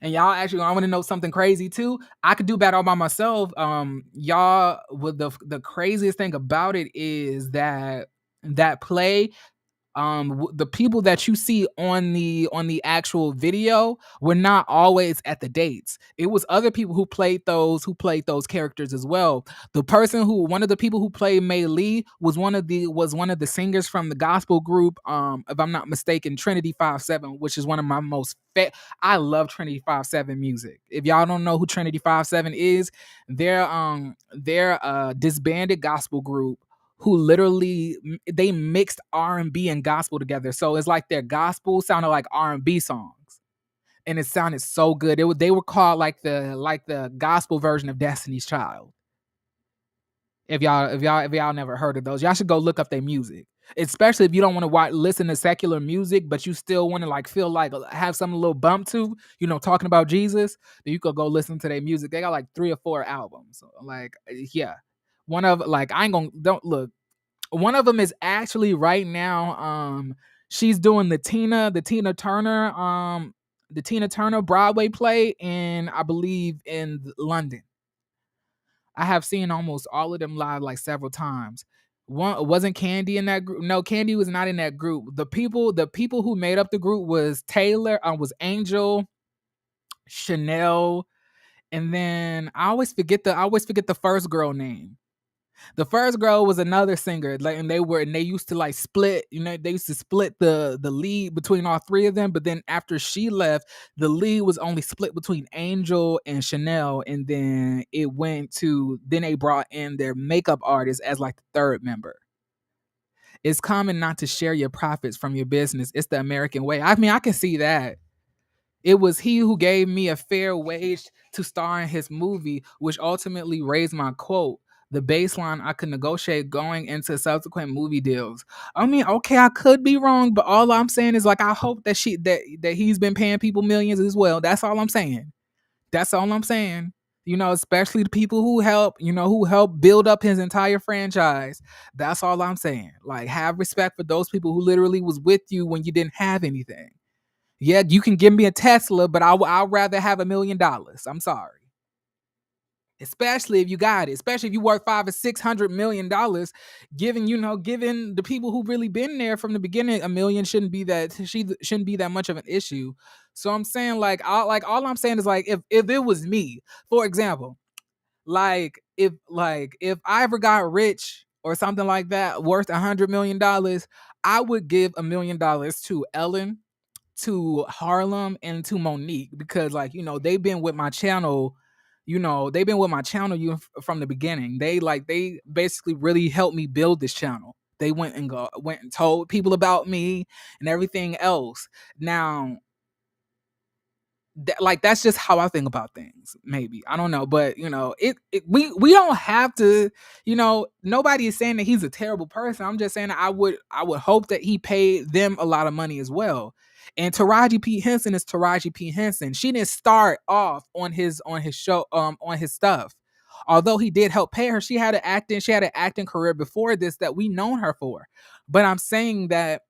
And y'all actually, I want to know something crazy too. I Could Do Bad All by Myself. Y'all, with the craziest thing about it is that play, the people that you see on the actual video were not always at the dates. It was other people who played those characters as well. One of the people who played Mei Lee was one of the singers from the gospel group, if I'm not mistaken, Trinity 57, which is one of my I love Trinity 57 music. If y'all don't know who Trinity 57 is, they're a disbanded gospel group who literally they mixed R&B and gospel together. So it's like their gospel sounded like R&B songs. And it sounded so good. They were called like the gospel version of Destiny's Child. If y'all never heard of those, y'all should go look up their music. Especially if you don't want to listen to secular music, but you still want to like feel like have some little bump to, talking about Jesus, then you could go listen to their music. They got like 3 or 4 albums. Like, yeah. One of like I ain't gonna don't look. One of them is actually right now. She's doing the Tina Turner Broadway play in, I believe, in London. I have seen almost all of them live like several times. One wasn't Candy in that group. No, Candy was not in that group. The people who made up the group was Taylor, was Angel, Chanel, and then I always forget the first girl name. The first girl was another singer, like, and they used to like split. They used to split the lead between all three of them. But then after she left, the lead was only split between Angel and Chanel, and then they brought in their makeup artist as like the third member. It's common not to share your profits from your business. It's the American way. I mean, I can see that. It was he who gave me a fair wage to star in his movie, which ultimately raised my quote, the baseline I could negotiate going into subsequent movie deals. I mean, okay, I could be wrong, but all I'm saying is like I hope that he's been paying people millions as well. That's all I'm saying. That's all I'm saying. Especially the people who help build up his entire franchise. That's all I'm saying. Like, have respect for those people who literally was with you when you didn't have anything. Yeah, you can give me a Tesla, but I'd rather have $1 million. I'm sorry. Especially if you got it, especially if you worth $500 or $600 million, giving the people who really been there from the beginning a million shouldn't be that much of an issue. So I'm saying all I'm saying is like if it was me, for example, if I ever got rich or something like that worth $100 million, I would give $1 million to Ellen, to Harlem, and to Monique, because they've been with my channel. They've been with my channel from the beginning. They basically really helped me build this channel. They went and told people about me and everything else. Now, that's just how I think about things. Maybe I don't know, but we don't have to. Nobody is saying that he's a terrible person. I'm just saying that I would hope that he paid them a lot of money as well. And Taraji P Henson is Taraji P Henson. She didn't start off on his show, on his stuff. Although he did help pay her, she had an acting career before this that we known her for. But I'm saying that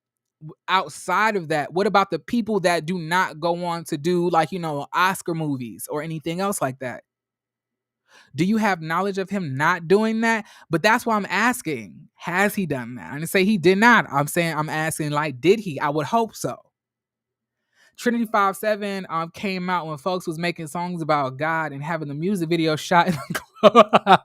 outside of that, what about the people that do not go on to do Oscar movies or anything else like that? Do you have knowledge of him not doing that? But that's why I'm asking. Has he done that? I didn't say he did not. I'm asking, like, did he? I would hope so. Trinity 57 came out when folks was making songs about God and having the music video shot in the club.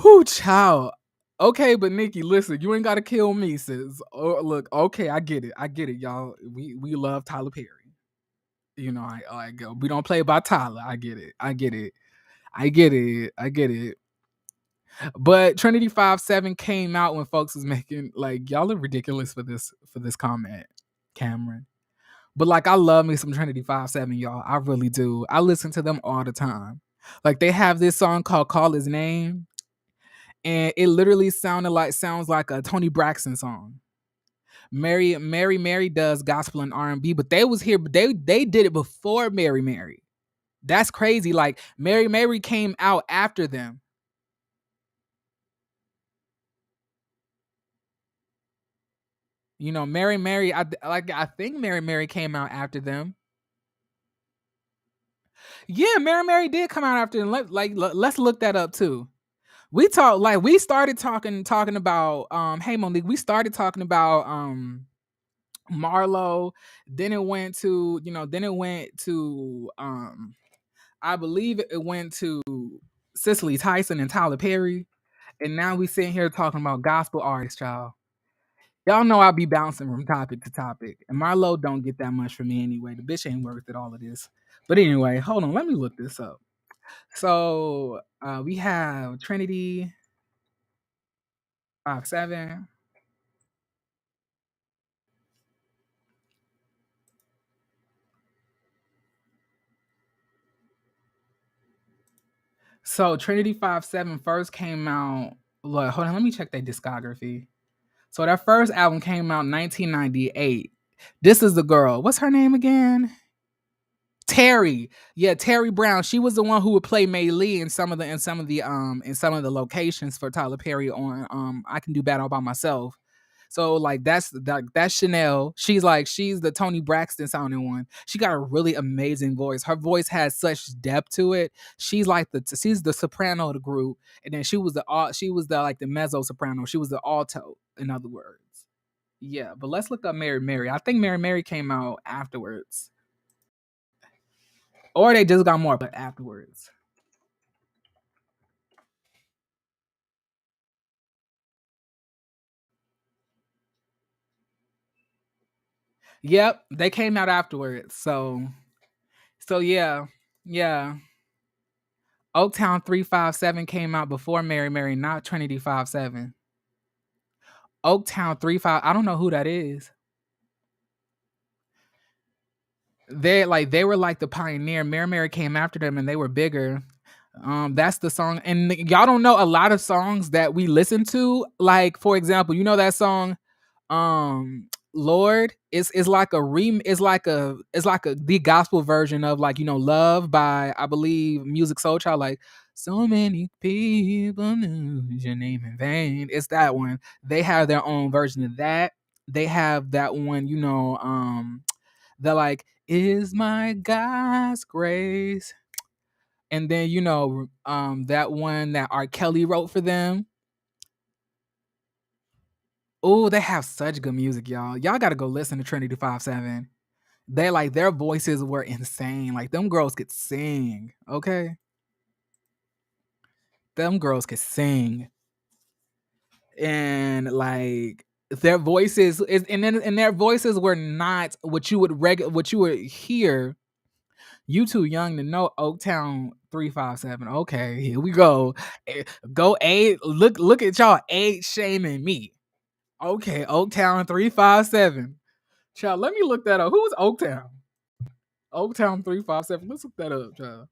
Whoo, child. Okay, but Nikki, listen, you ain't gotta kill me, sis. Oh, look, okay, I get it, y'all. We love Tyler Perry. I go. We don't play about Tyler. I get it. I get it. But Trinity 57 came out when folks was making like y'all are ridiculous for this comment, Cameron. But like I love me some Trinity 57, y'all. I really do. I listen to them all the time. Like they have this song called Call His Name. and it literally sounds like a Tony Braxton song. Mary does gospel and R&B, but they was here, but they did it before Mary. That's crazy. Like Mary came out after them. You know, Mary, I think Mary came out after them. Yeah, Mary did come out after them. Let's look that up too. We started talking about hey Monique, we started talking about Marlo, then it went to, I believe it went to Cicely Tyson and Tyler Perry, and now we sitting here talking about gospel artists, y'all. Y'all know I be bouncing from topic to topic, and Marlo don't get that much from me anyway. The bitch ain't worth it, all of this. But anyway, hold on, let me look this up. So we have Trinity 5'7". So Trinity 5'7" first came out. Look, hold on, let me check their discography. So their first album came out in 1998. This is the girl. What's her name again? Terry. Yeah, Terry Brown. She was the one who would play May Lee in some of the locations for Tyler Perry on I Can Do Bad All by Myself. So like that's Chanel. She's the Tony Braxton sounding one. She got a really amazing voice. Her voice has such depth to it. She's the soprano of the group, and then she was the like the mezzo soprano. She was the alto, in other words. Yeah, but let's look up Mary. I think Mary came out afterwards, or they just got more, but afterwards. Yep, they came out afterwards. So yeah, yeah. Oaktown 357 came out before Mary, not Trinity 57. Oaktown 35. I don't know who that is. They were like the pioneer. Mary came after them and they were bigger. That's the song. And y'all don't know a lot of songs that we listen to. Like, for example, you know that song Lord, it's like a it's like a the gospel version of, like, Love by, I believe, Music Soul Child. Like, so many people knew your name in vain. It's that one. They have their own version of that. They have that one, they're like, is my God's grace. And then, that one that R. Kelly wrote for them. Oh, they have such good music, y'all. Y'all gotta go listen to Trinity 57. They like their voices were insane. Like, them girls could sing. Okay. Them girls could sing. And like their voices and their voices were not what you would hear. You too young to know Oaktown 357. Okay, here we go. Go age. Look at y'all age shaming me. Okay, Oaktown 357. Child, let me look that up. Who's Oaktown? Oaktown 357. Let's look that up, child.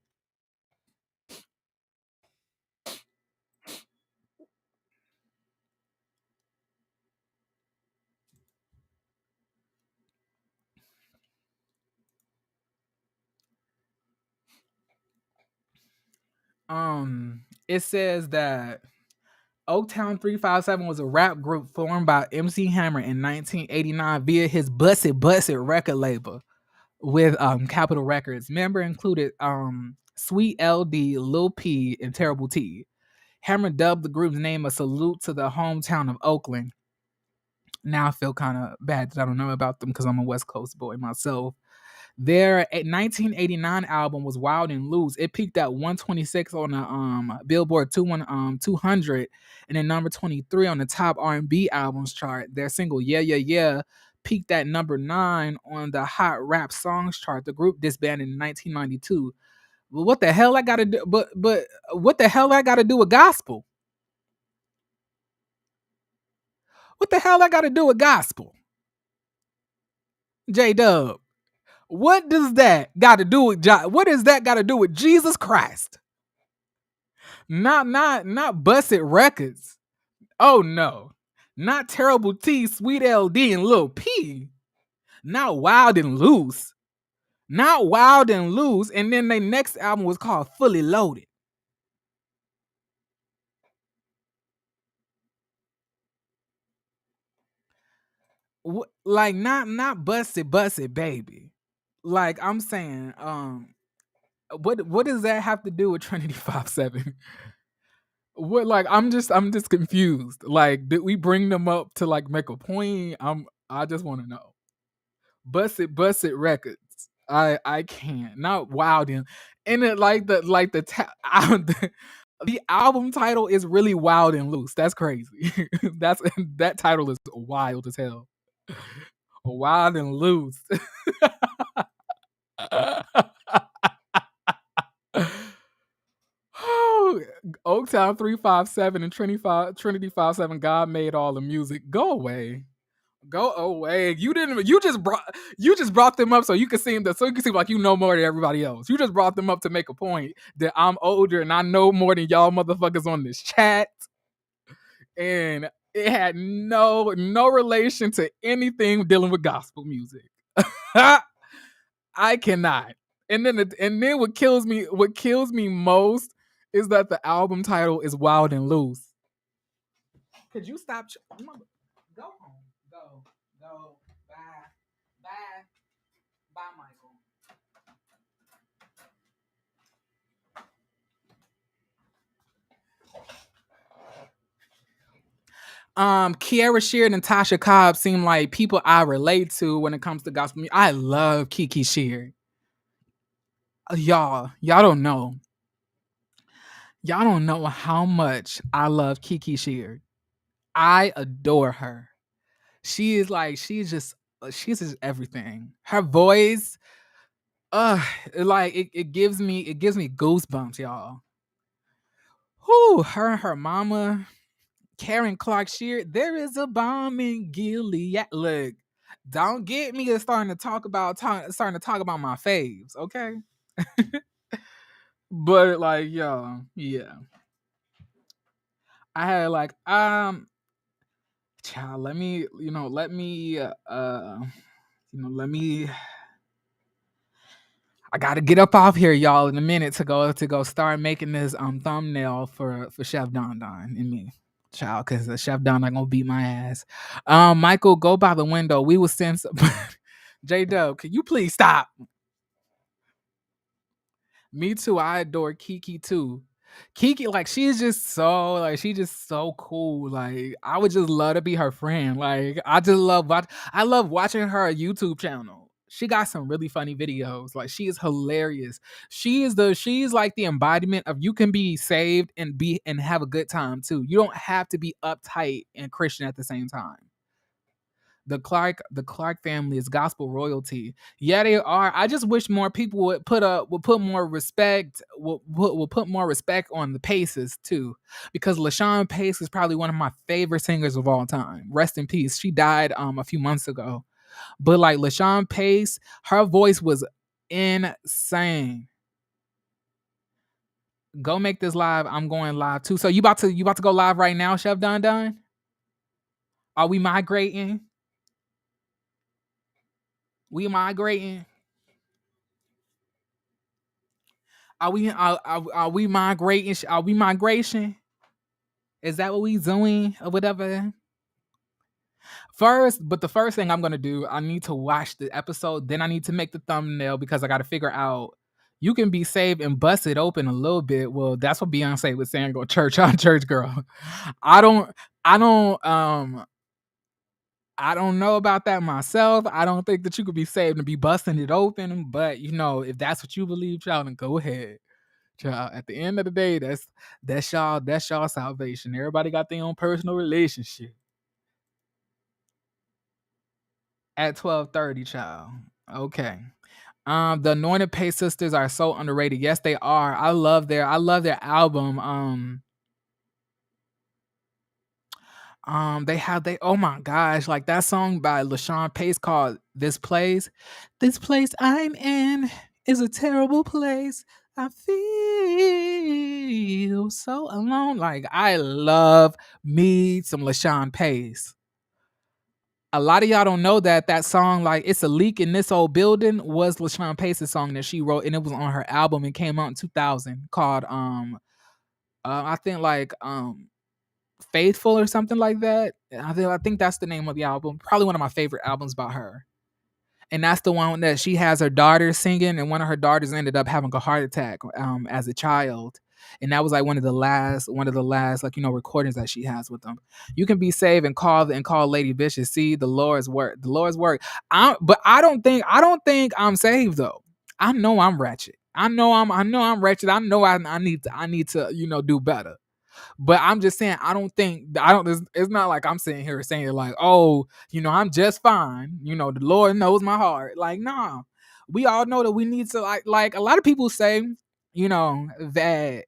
It says that Oaktown 357 was a rap group formed by MC Hammer in 1989 via his Busted record label with Capitol Records. Member included Sweet LD, Lil P, and Terrible T. Hammer dubbed the group's name a salute to the hometown of Oakland. Now I feel kind of bad that I don't know about them because I'm a West Coast boy myself. Their 1989 album was Wild and Loose. It peaked at 126 on the Billboard 200, and then number 23 on the top R&B albums chart. Their single Yeah Yeah Yeah peaked at number 9 on the Hot Rap Songs chart. The group disbanded in 1992. Well, what the hell I got to do? But what the hell I got to do with gospel? What the hell I got to do with gospel? J Dub. What does that got to do with what does that got to do with Jesus Christ? Not Busted Records. Oh no. Not Terrible T, Sweet LD, and Lil P. Not Wild and Loose. Not Wild and Loose. And then their next album was called Fully Loaded. Like not Busted Baby. Like I'm saying, what does that have to do with Trinity 57? What, like I'm just confused. Like, did we bring them up to like make a point? I just want to know. Busted Records. I can't. Not Wild and it the album title is really Wild and Loose. That's crazy. That's that title is wild as hell. Wild and Loose. Oaktown 357 and Trinity 57. God made all the music. Go away. Go away. You just brought them up so you can seem like you know more than everybody else. You just brought them up to make a point that I'm older and I know more than y'all motherfuckers on this chat. And it had no relation to anything dealing with gospel music. I cannot. And then what kills me most is that the album title is Wild and Loose. Could you stop? Go home. Go. Bye. Bye. Bye, Michael. Kiara Sheard and Tasha Cobb seem like people I relate to when it comes to gospel music. I love Kiki Sheard. Y'all don't know. Y'all don't know how much I love Kiki Sheard. I adore her. She's just everything. Her voice, it gives me goosebumps, y'all. Whoo, her and her mama, Karen Clark Sheard. There is a bomb in Gilead. Look, don't get me starting to talk about my faves, okay? But like, yo, yeah. I had like child, let me I gotta get up off here, y'all, in a minute to go start making this thumbnail for Chef Don Don and me. Child, because Chef Don not gonna beat my ass. Michael, go by the window. We will send some J Dub, can you please stop? Me too. I adore Kiki too. Kiki, like she's just so cool. Like I would just love to be her friend. Like I love watching her YouTube channel. She got some really funny videos. Like she is hilarious. She's like the embodiment of you can be saved and have a good time too. You don't have to be uptight and Christian at the same time. The Clark family is gospel royalty. Yeah, they are. I just wish more people would put more respect would put more respect on the Paces too, because LaShawn Pace is probably one of my favorite singers of all time. Rest in peace. She died a few months ago, but like LaShawn Pace, her voice was insane. Go make this live. I'm going live too. So you about to go live right now, Chef Don Don? Are we migrating? We migrating? Are we migrating? Are we migration? Is that what we doing or whatever? But the first thing I'm gonna do, I need to watch the episode. Then I need to make the thumbnail because I got to figure out. You can be saved and bust it open a little bit. Well, that's what Beyonce was saying. Go church on church, girl. I don't. I don't. I don't know about that myself. I don't think that you could be saved and be busting it open. But if that's what you believe, child, then go ahead. Child, at the end of the day, that's y'all salvation. Everybody got their own personal relationship. At 12:30, child. Okay. The Anointed Pay Sisters are so underrated. Yes, they are. I love their album. They oh my gosh, like that song by LaShawn Pace called This Place. This place I'm in is a terrible place. I feel feel so alone. Like, I love me some LaShawn Pace. A lot of y'all don't know that song, like, It's a Leak in This Old Building, was LaShawn Pace's song that she wrote, and it was on her album and came out in 2000 called I think like Faithful or something like that. I think that's the name of the album. Probably one of my favorite albums by her. And that's the one that she has her daughter singing, and one of her daughters ended up having a heart attack as a child. And that was like one of the last like recordings that she has with them. You can be saved and call Lady Vicious. See the Lord's work. The Lord's work. But I don't think I'm saved though. I know I'm wretched. I know I'm wretched. I need to do better. But I'm just saying, it's not like I'm sitting here saying like, oh, I'm just fine. The Lord knows my heart. Like, nah. We all know that we need to like a lot of people say, that,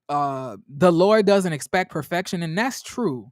the Lord doesn't expect perfection, and that's true.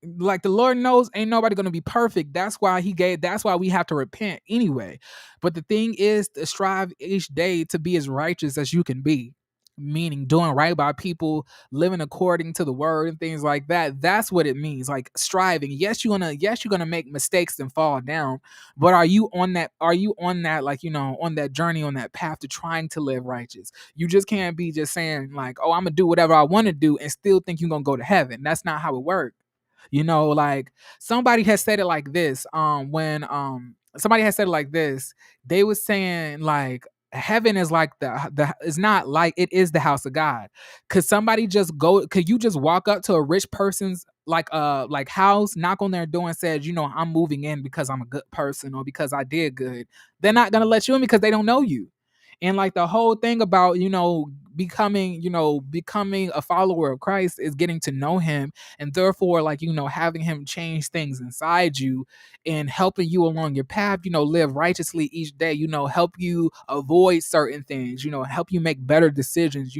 Like, the Lord knows ain't nobody gonna be perfect. That's why we have to repent anyway. But the thing is to strive each day to be as righteous as you can be. Meaning doing right by people, living according to the word and things like that. That's what it means. Like, striving. Yes, you're gonna make mistakes and fall down. But are you on that like, on that journey, on that path to trying to live righteous? You just can't be just saying like, oh, I'm gonna do whatever I want to do and still think you're gonna go to heaven. That's not how it works. Like, somebody has said it like this. When somebody has said it like this, they was saying like heaven is like the is not like it is the house of God. Could you just walk up to a rich person's like house, knock on their door and said, I'm moving in because I'm a good person or because I did good? They're not gonna let you in because they don't know you. And like the whole thing about becoming a follower of Christ is getting to know him, and therefore like having him change things inside you and helping you along your path, live righteously each day, help you avoid certain things, help you make better decisions,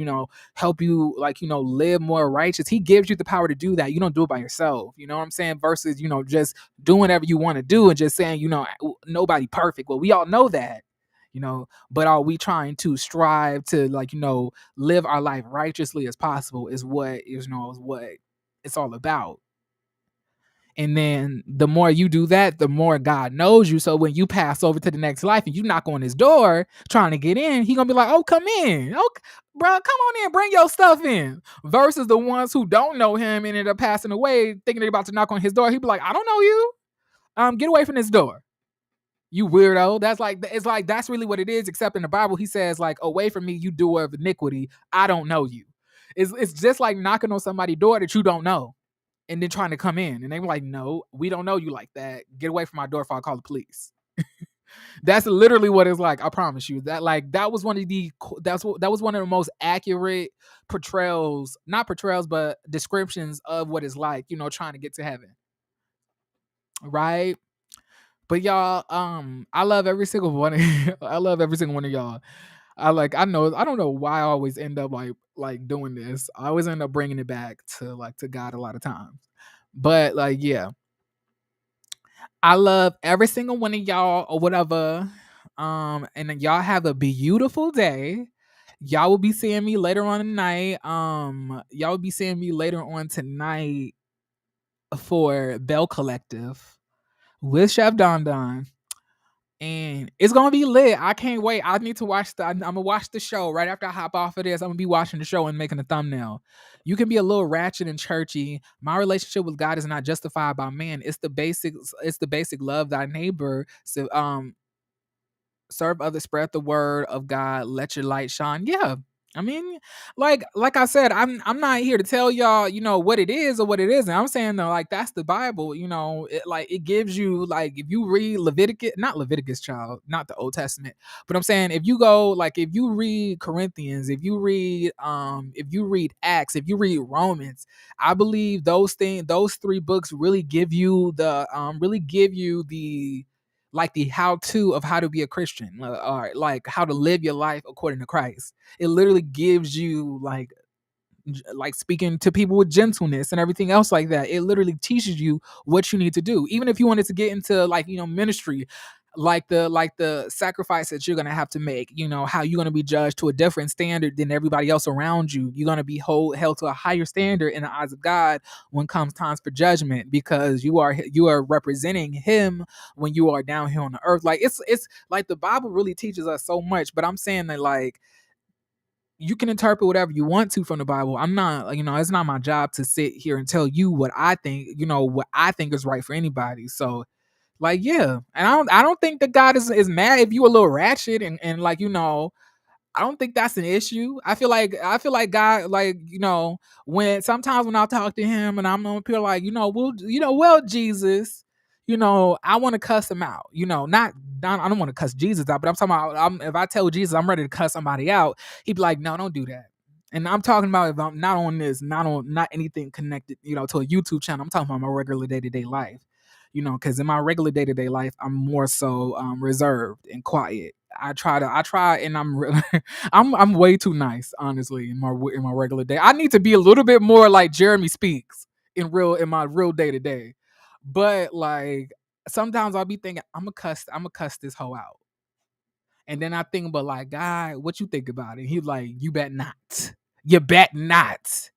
help you like live more righteous. He gives you the power to do that. You don't do it by yourself, you know what I'm saying? Versus just doing whatever you want to do and just saying nobody perfect. Well, we all know that, but are we trying to strive to like live our life righteously as possible is what it's all about. And then the more you do that, the more God knows you. So when you pass over to the next life and you knock on his door trying to get in, he gonna be like, oh, come in. Oh, bro, come on in, bring your stuff in. Versus the ones who don't know him and end up passing away thinking they're about to knock on his door. He'd be like, I don't know you. Get away from this door, you weirdo. That's really what it is. Except in the Bible, he says like, away from me, you doer of iniquity. I don't know you. It's just like knocking on somebody's door that you don't know and then trying to come in. And they were like, no, we don't know you like that. Get away from my door before I call the police. That's literally what it's like. I promise you that that was one of the most accurate not portrayals, but descriptions of what it's like, trying to get to heaven. Right. But y'all, I love every single one. I love every single one of y'all. I don't know why I always end up like doing this. I always end up bringing it back to God a lot of times. But like, yeah, I love every single one of y'all or whatever. And then y'all have a beautiful day. Y'all will be seeing me later on tonight. Y'all will be seeing me later on tonight for Bell Collective with Chef Don Don. And it's gonna be lit. I can't wait. I need to watch I'm gonna watch the show right after I hop off of this. I'm gonna be watching the show and making a thumbnail. You can be a little ratchet and churchy. My relationship with God is not justified by man. It's the basics. It's the basic love thy neighbor. So serve others, spread the word of God, let your light shine. Yeah. I mean, like I said, I'm not here to tell y'all, what it is or what it isn't. I'm saying though, like that's the Bible, it gives you like if you read not Leviticus, child, not the Old Testament, but I'm saying if you read Corinthians, if you read Acts, if you read Romans, I believe those three books really give you the like the how to of how to be a Christian, or like how to live your life according to Christ. It literally gives you like speaking to people with gentleness and everything else like that. It literally teaches you what you need to do. Even if you wanted to get into like ministry, like the sacrifice that you're gonna have to make, how you're gonna be judged to a different standard than everybody else around you. You're gonna be held to a higher standard in the eyes of God when comes times for judgment, because you are representing him when you are down here on the earth. Like it's like the Bible really teaches us so much, but I'm saying that, like, you can interpret whatever you want to from the Bible. I'm not, it's not my job to sit here and tell you what I think, what I think is right for anybody. So, like, yeah. And I don't think that God is mad if you a little ratchet, and like, I don't think that's an issue. I feel like God, like, when sometimes when I talk to him and I'm on people like, well, Jesus, I want to cuss him out. Not I don't want to cuss Jesus out, but I'm talking about, if I tell Jesus I'm ready to cuss somebody out, he'd be like, no, don't do that. And I'm talking about, if I'm not on this, not anything connected, to a YouTube channel. I'm talking about my regular day-to-day life. Because in my regular day-to-day life, I'm more so reserved and quiet. I try, and I'm way too nice, honestly, in my regular day. I need to be a little bit more like Jeremy Speaks in my real day to day. But like, sometimes I'll be thinking I'm gonna cuss this hoe out, and then I think, but like, God, what you think about it? He's like, you bet not, you bet not.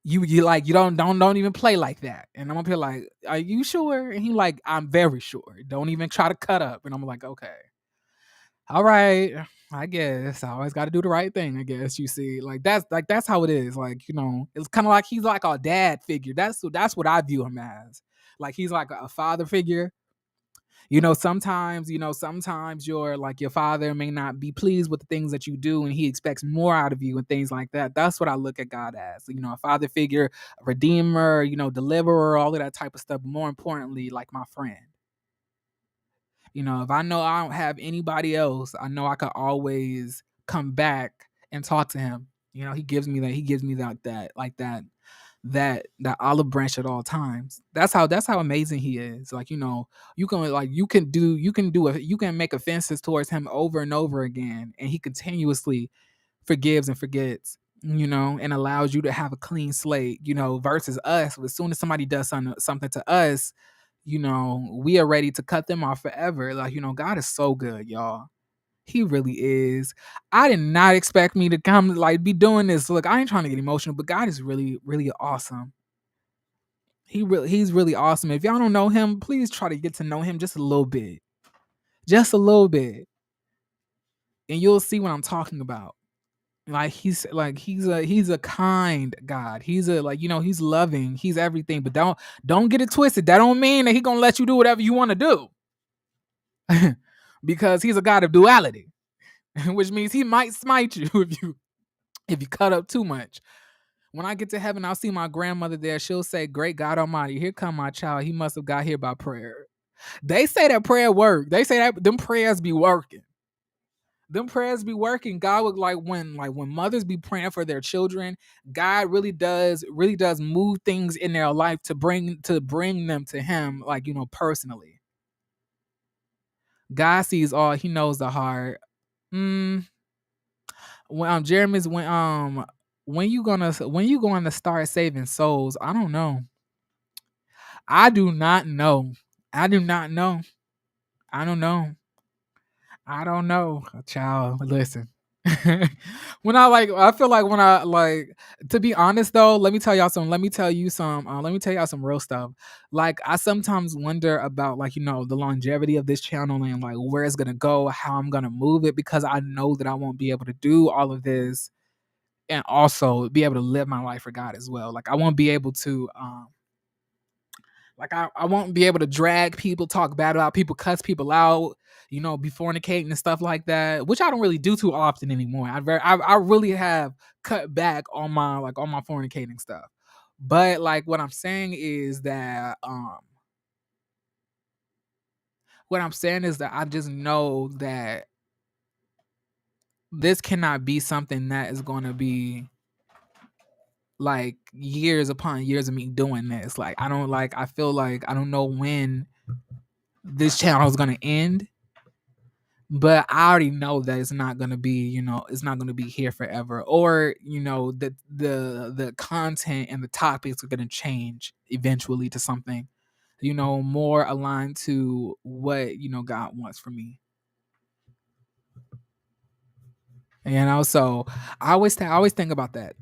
You like, you don't even play like that. And I'm gonna be like, are you sure? And he like, I'm very sure. Don't even try to cut up. And I'm like, okay, all right, I guess I always got to do the right thing. I guess, you see, that's how it is. Like, it's kind of like he's like a dad figure. That's what I view him as. Like, he's like a father figure. Sometimes your father may not be pleased with the things that you do, and he expects more out of you and things like that. That's what I look at God as. A father figure, a redeemer, deliverer, all of that type of stuff. But more importantly, like my friend. If I know I don't have anybody else, I know I could always come back and talk to him. He gives me that olive branch at all times. That's how amazing he is. Like, you can make offenses towards him over and over again, and he continuously forgives and forgets, and allows you to have a clean slate, versus us. As soon as somebody does something to us, we are ready to cut them off forever. Like, God is so good, y'all. He really is. I did not expect me to come, like, be doing this. Look, I ain't trying to get emotional, but God is really, really awesome. He's really awesome. If y'all don't know him, please try to get to know him just a little bit. Just a little bit. And you'll see what I'm talking about. Like, he's a kind God. He's loving. He's everything. But don't get it twisted. That don't mean that he gonna let you do whatever you want to do. Because he's a God of duality, which means he might smite you if you cut up too much. When I get to heaven, I'll see my grandmother there. She'll say, "Great God Almighty, here come my child. He must have got here by prayer." They say that prayer work. They say that them prayers be working. Them prayers be working. God would, like when mothers be praying for their children, God really does move things in their life to bring them to him, like, personally. God sees all, he knows the heart. Mm, Jeremy's when you gonna start saving souls? I don't know. I do not know. I do not know. I don't know. I don't know, child. Listen. I feel like when I like to be honest though, let me tell y'all some real stuff. Like, I sometimes wonder about, like, the longevity of this channel, and like where it's gonna go, how I'm gonna move it, because I know that I won't be able to do all of this and also be able to live my life for God as well. Like, I won't be able to I won't be able to drag people, talk bad about people, cuss people out, be fornicating and stuff like that, which I don't really do too often anymore. I really have cut back on my fornicating stuff. But like, what I'm saying is that I just know that this cannot be something that is going to be like years upon years of me doing this. Like, I feel like I don't know when this channel is going to end, but I already know that it's not gonna be here forever, or the content and the topics are gonna change eventually to something more aligned to what, God wants for me. So I always think about that.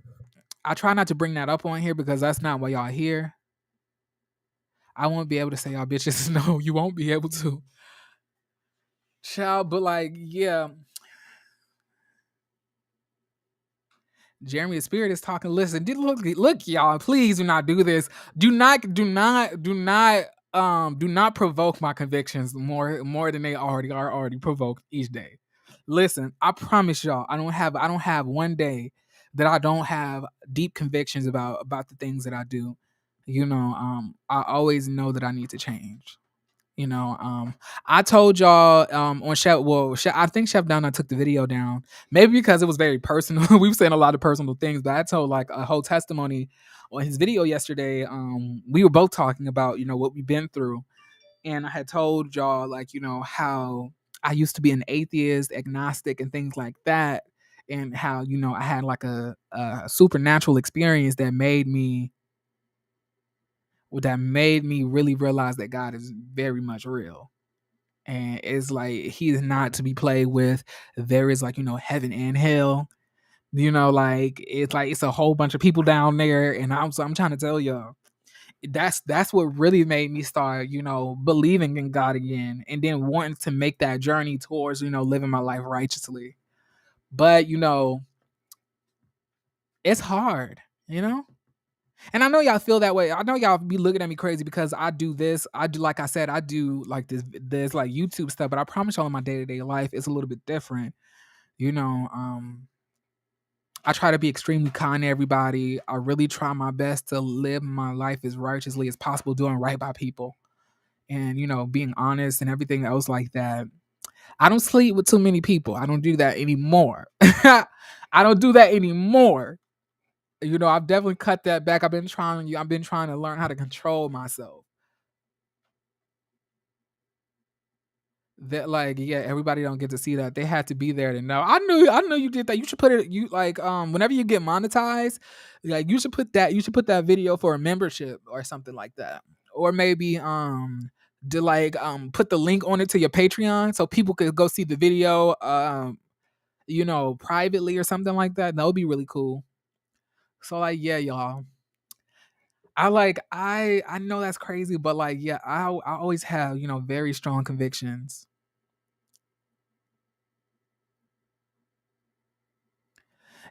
I try not to bring that up on here because that's not what y'all hear. I won't be able to say y'all bitches. No, you won't be able to. Child, but like, yeah, Jeremy the Spirit is talking. Listen, look, y'all. Please do not do this. Do not provoke my convictions more than they already are already provoked each day. Listen, I promise y'all, I don't have one day that I don't have deep convictions about the things that I do. I always know that I need to change. You know, I told y'all on Chef. Well, I think Chef Down I took the video down, maybe because it was very personal. We were saying a lot of personal things, but I told like a whole testimony on his video yesterday. We were both talking about what we've been through, and I had told y'all like how I used to be an atheist, agnostic, and things like that, and how I had like a supernatural experience that made me really realize that God is very much real. And it's like he's not to be played with. There is like, heaven and hell. Like it's a whole bunch of people down there. And I'm trying to tell y'all, that's what really made me start, believing in God again and then wanting to make that journey towards, living my life righteously. But it's hard, you know? And I know y'all feel that way. I know y'all be looking at me crazy because I do this. I do, like I said, I do like this like YouTube stuff, but I promise y'all in my day-to-day life it's a little bit different. You know, I try to be extremely kind to everybody. I really try my best to live my life as righteously as possible, doing right by people. And, being honest and everything else like that. I don't sleep with too many people. I don't do that anymore. I don't do that anymore. I've definitely cut that back. I've been trying to learn how to control myself. That like, yeah, everybody don't get to see that. They had to be there to know. I know you did that. You should put it you like whenever you get monetized, like you should put that video for a membership or something like that. Or maybe to like put the link on it to your Patreon so people could go see the video privately or something like that. That would be really cool. So like, yeah, y'all. I know that's crazy, but like, yeah, I always have, very strong convictions.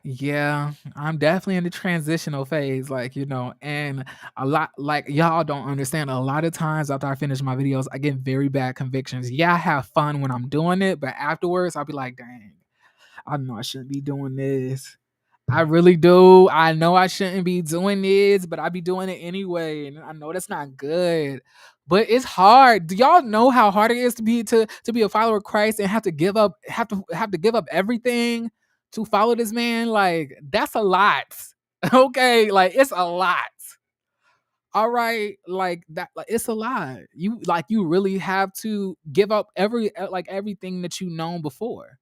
Yeah, I'm definitely in the transitional phase, like, and a lot like y'all don't understand. A lot of times after I finish my videos, I get very bad convictions. Yeah, I have fun when I'm doing it, but afterwards I'll be like, dang, I know I shouldn't be doing this. I really do. I know I shouldn't be doing this, but I be doing it anyway. And I know that's not good. But it's hard. Do y'all know how hard it is to be a follower of Christ and have to give up everything to follow this man? Like, that's a lot. Okay, like it's a lot. All right, like that, like it's a lot. You really have to give up everything that you've known before,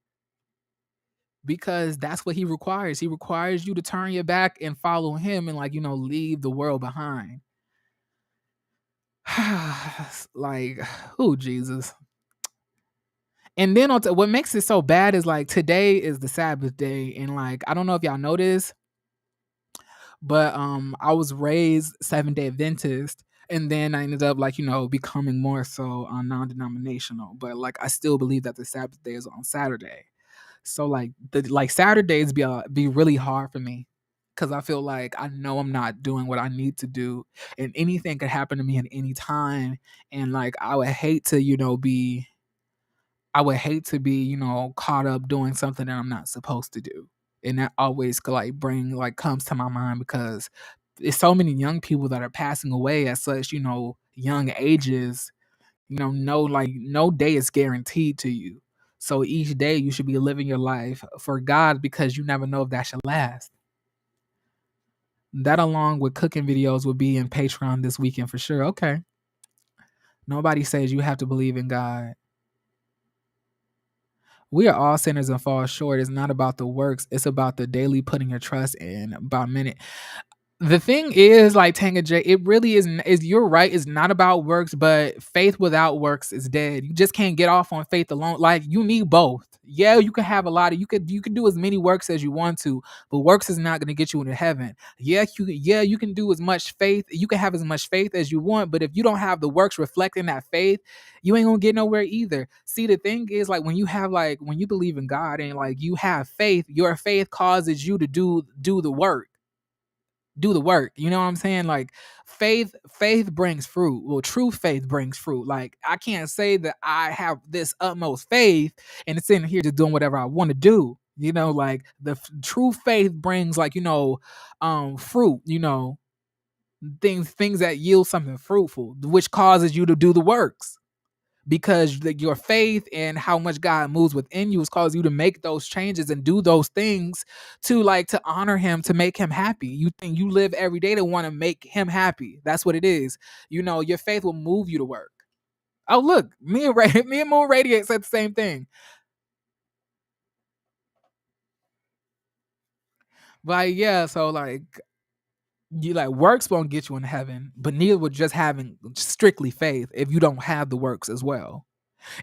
because that's what he requires. He requires you to turn your back and follow him and like, leave the world behind. Like, oh Jesus. And then what makes it so bad is like today is the Sabbath day. And like, I don't know if y'all know this, but I was raised 7-day Adventist. And then I ended up like, becoming more so non-denominational. But like I still believe that the Sabbath day is on Saturday. So like Saturdays be really hard for me because I feel like I know I'm not doing what I need to do, and anything could happen to me at any time. And like I would hate to be caught up doing something that I'm not supposed to do, and that always like comes to my mind because there's so many young people that are passing away at such young ages. No day is guaranteed to you. So each day you should be living your life for God because you never know if that should last. That along with cooking videos will be in Patreon this weekend for sure. Okay. Nobody says you have to believe in God. We are all sinners and fall short. It's not about the works. It's about the daily putting your trust in. About a minute. The thing is, like Tanga J, it really is you're right, it's not about works, but faith without works is dead. You just can't get off on faith alone. Like you need both. Yeah, you can have a lot of you can do as many works as you want to, but works is not gonna get you into heaven. You can do as much faith, you can have as much faith as you want, but if you don't have the works reflecting that faith, you ain't gonna get nowhere either. See, the thing is, like when you believe in God and like you have faith, your faith causes you to do the work, do the work. You know what I'm saying? Like faith brings fruit. Well, true faith brings fruit. Like I can't say that I have this utmost faith and it's in here just doing whatever I want to do. You know, like true faith brings like, fruit, things that yield something fruitful, which causes you to do the works, because your faith and how much God moves within you is cause you to make those changes and do those things to honor him, to make him happy. You think you live every day to want to make him happy. That's what it is. Your faith will move you to work. Oh, look, me and Moon Radiate said the same thing. But yeah, so like you like works won't get you in heaven, but neither would just having strictly faith if you don't have the works as well.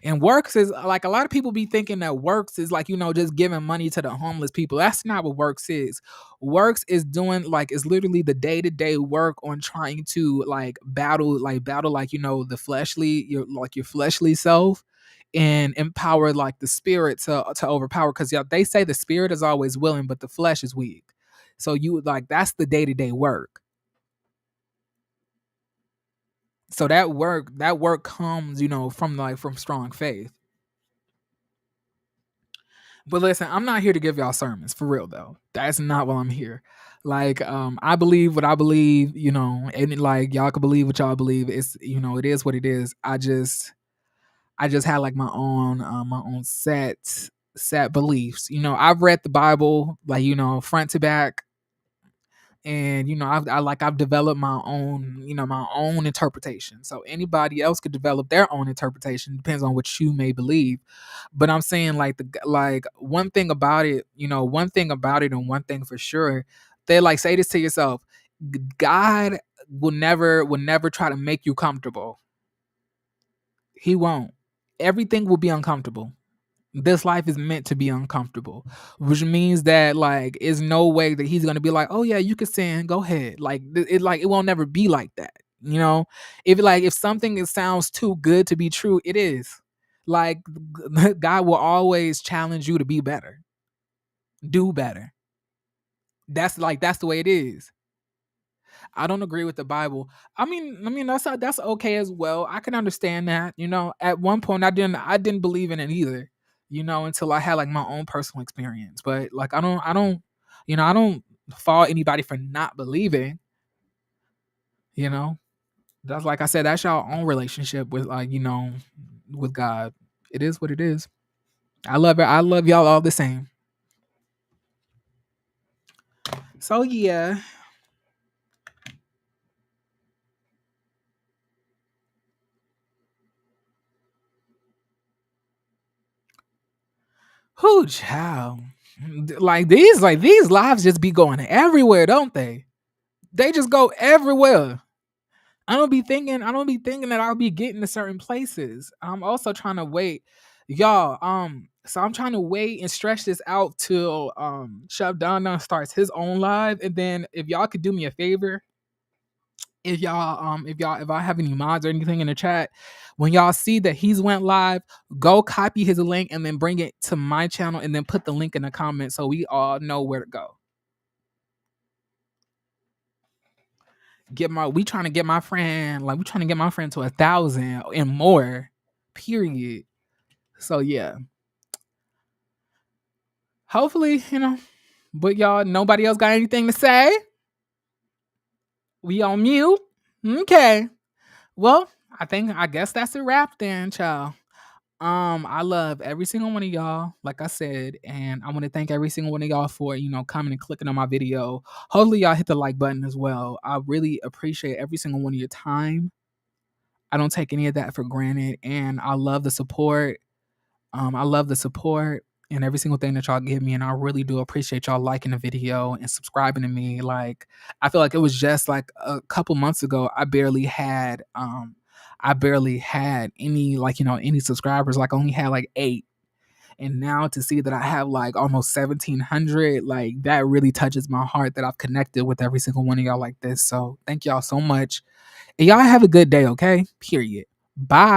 And works is like a lot of people be thinking that works is like, just giving money to the homeless people. That's not what works is. Works is doing is literally the day-to-day work on trying to battle the fleshly, your fleshly self, and empower like the spirit to overpower, because they say the spirit is always willing, but the flesh is weak. So that's the day-to-day work. So that work comes, from strong faith. But listen, I'm not here to give y'all sermons for real though. That's not why I'm here. I believe what I believe, and like y'all can believe what y'all believe. It's it is what it is. I just had like my own set beliefs. I've read the Bible like front to back, and I've developed my own interpretation. So anybody else could develop their own interpretation, depends on what you may believe. But I'm saying one thing about it, and one thing for sure, they like say this to yourself: God will never try to make you comfortable. He won't. Everything will be uncomfortable. This life is meant to be uncomfortable, which means that is no way that he's gonna be like, oh yeah, you can sin, go ahead. It won't never be like that. If something sounds too good to be true, it is. Like God will always challenge you to be better, do better. That's the way it is. I don't agree with the Bible. I mean that's okay as well. I can understand that. At one point I didn't believe in it either. Until I had like my own personal experience. But I don't fault anybody for not believing. You know, that's like I said. That's your own relationship with with God. It is what it is. I love it. I love y'all all the same. So yeah. Who child? Like these lives just be going everywhere, don't they? They just go everywhere. I don't be thinking that I'll be getting to certain places. I'm also trying to wait. Y'all, so I'm trying to wait and stretch this out till Chef Don Don starts his own live. And then if y'all could do me a favor, if I have any mods or anything in the chat, when y'all see that he's went live, go copy his link and then bring it to my channel and then put the link in the comments so we all know where to go. We trying to get my friend, we trying to get my friend to 1,000 and more, period. So yeah, hopefully, but y'all, nobody else got anything to say? We on mute? Okay. Well, I guess that's a wrap then, child. I love every single one of y'all, like I said, and I want to thank every single one of y'all for, coming and clicking on my video. Hopefully y'all hit the like button as well. I really appreciate every single one of your time. I don't take any of that for granted, and I love the support. I love the support, and every single thing that y'all give me. And I really do appreciate y'all liking the video and subscribing to me. Like, I feel like it was just like a couple months ago, I barely had any, like, any subscribers. Like, I only had like 8. And now to see that I have like almost 1,700, like, that really touches my heart that I've connected with every single one of y'all like this. So thank y'all so much. And y'all have a good day, okay? Period. Bye.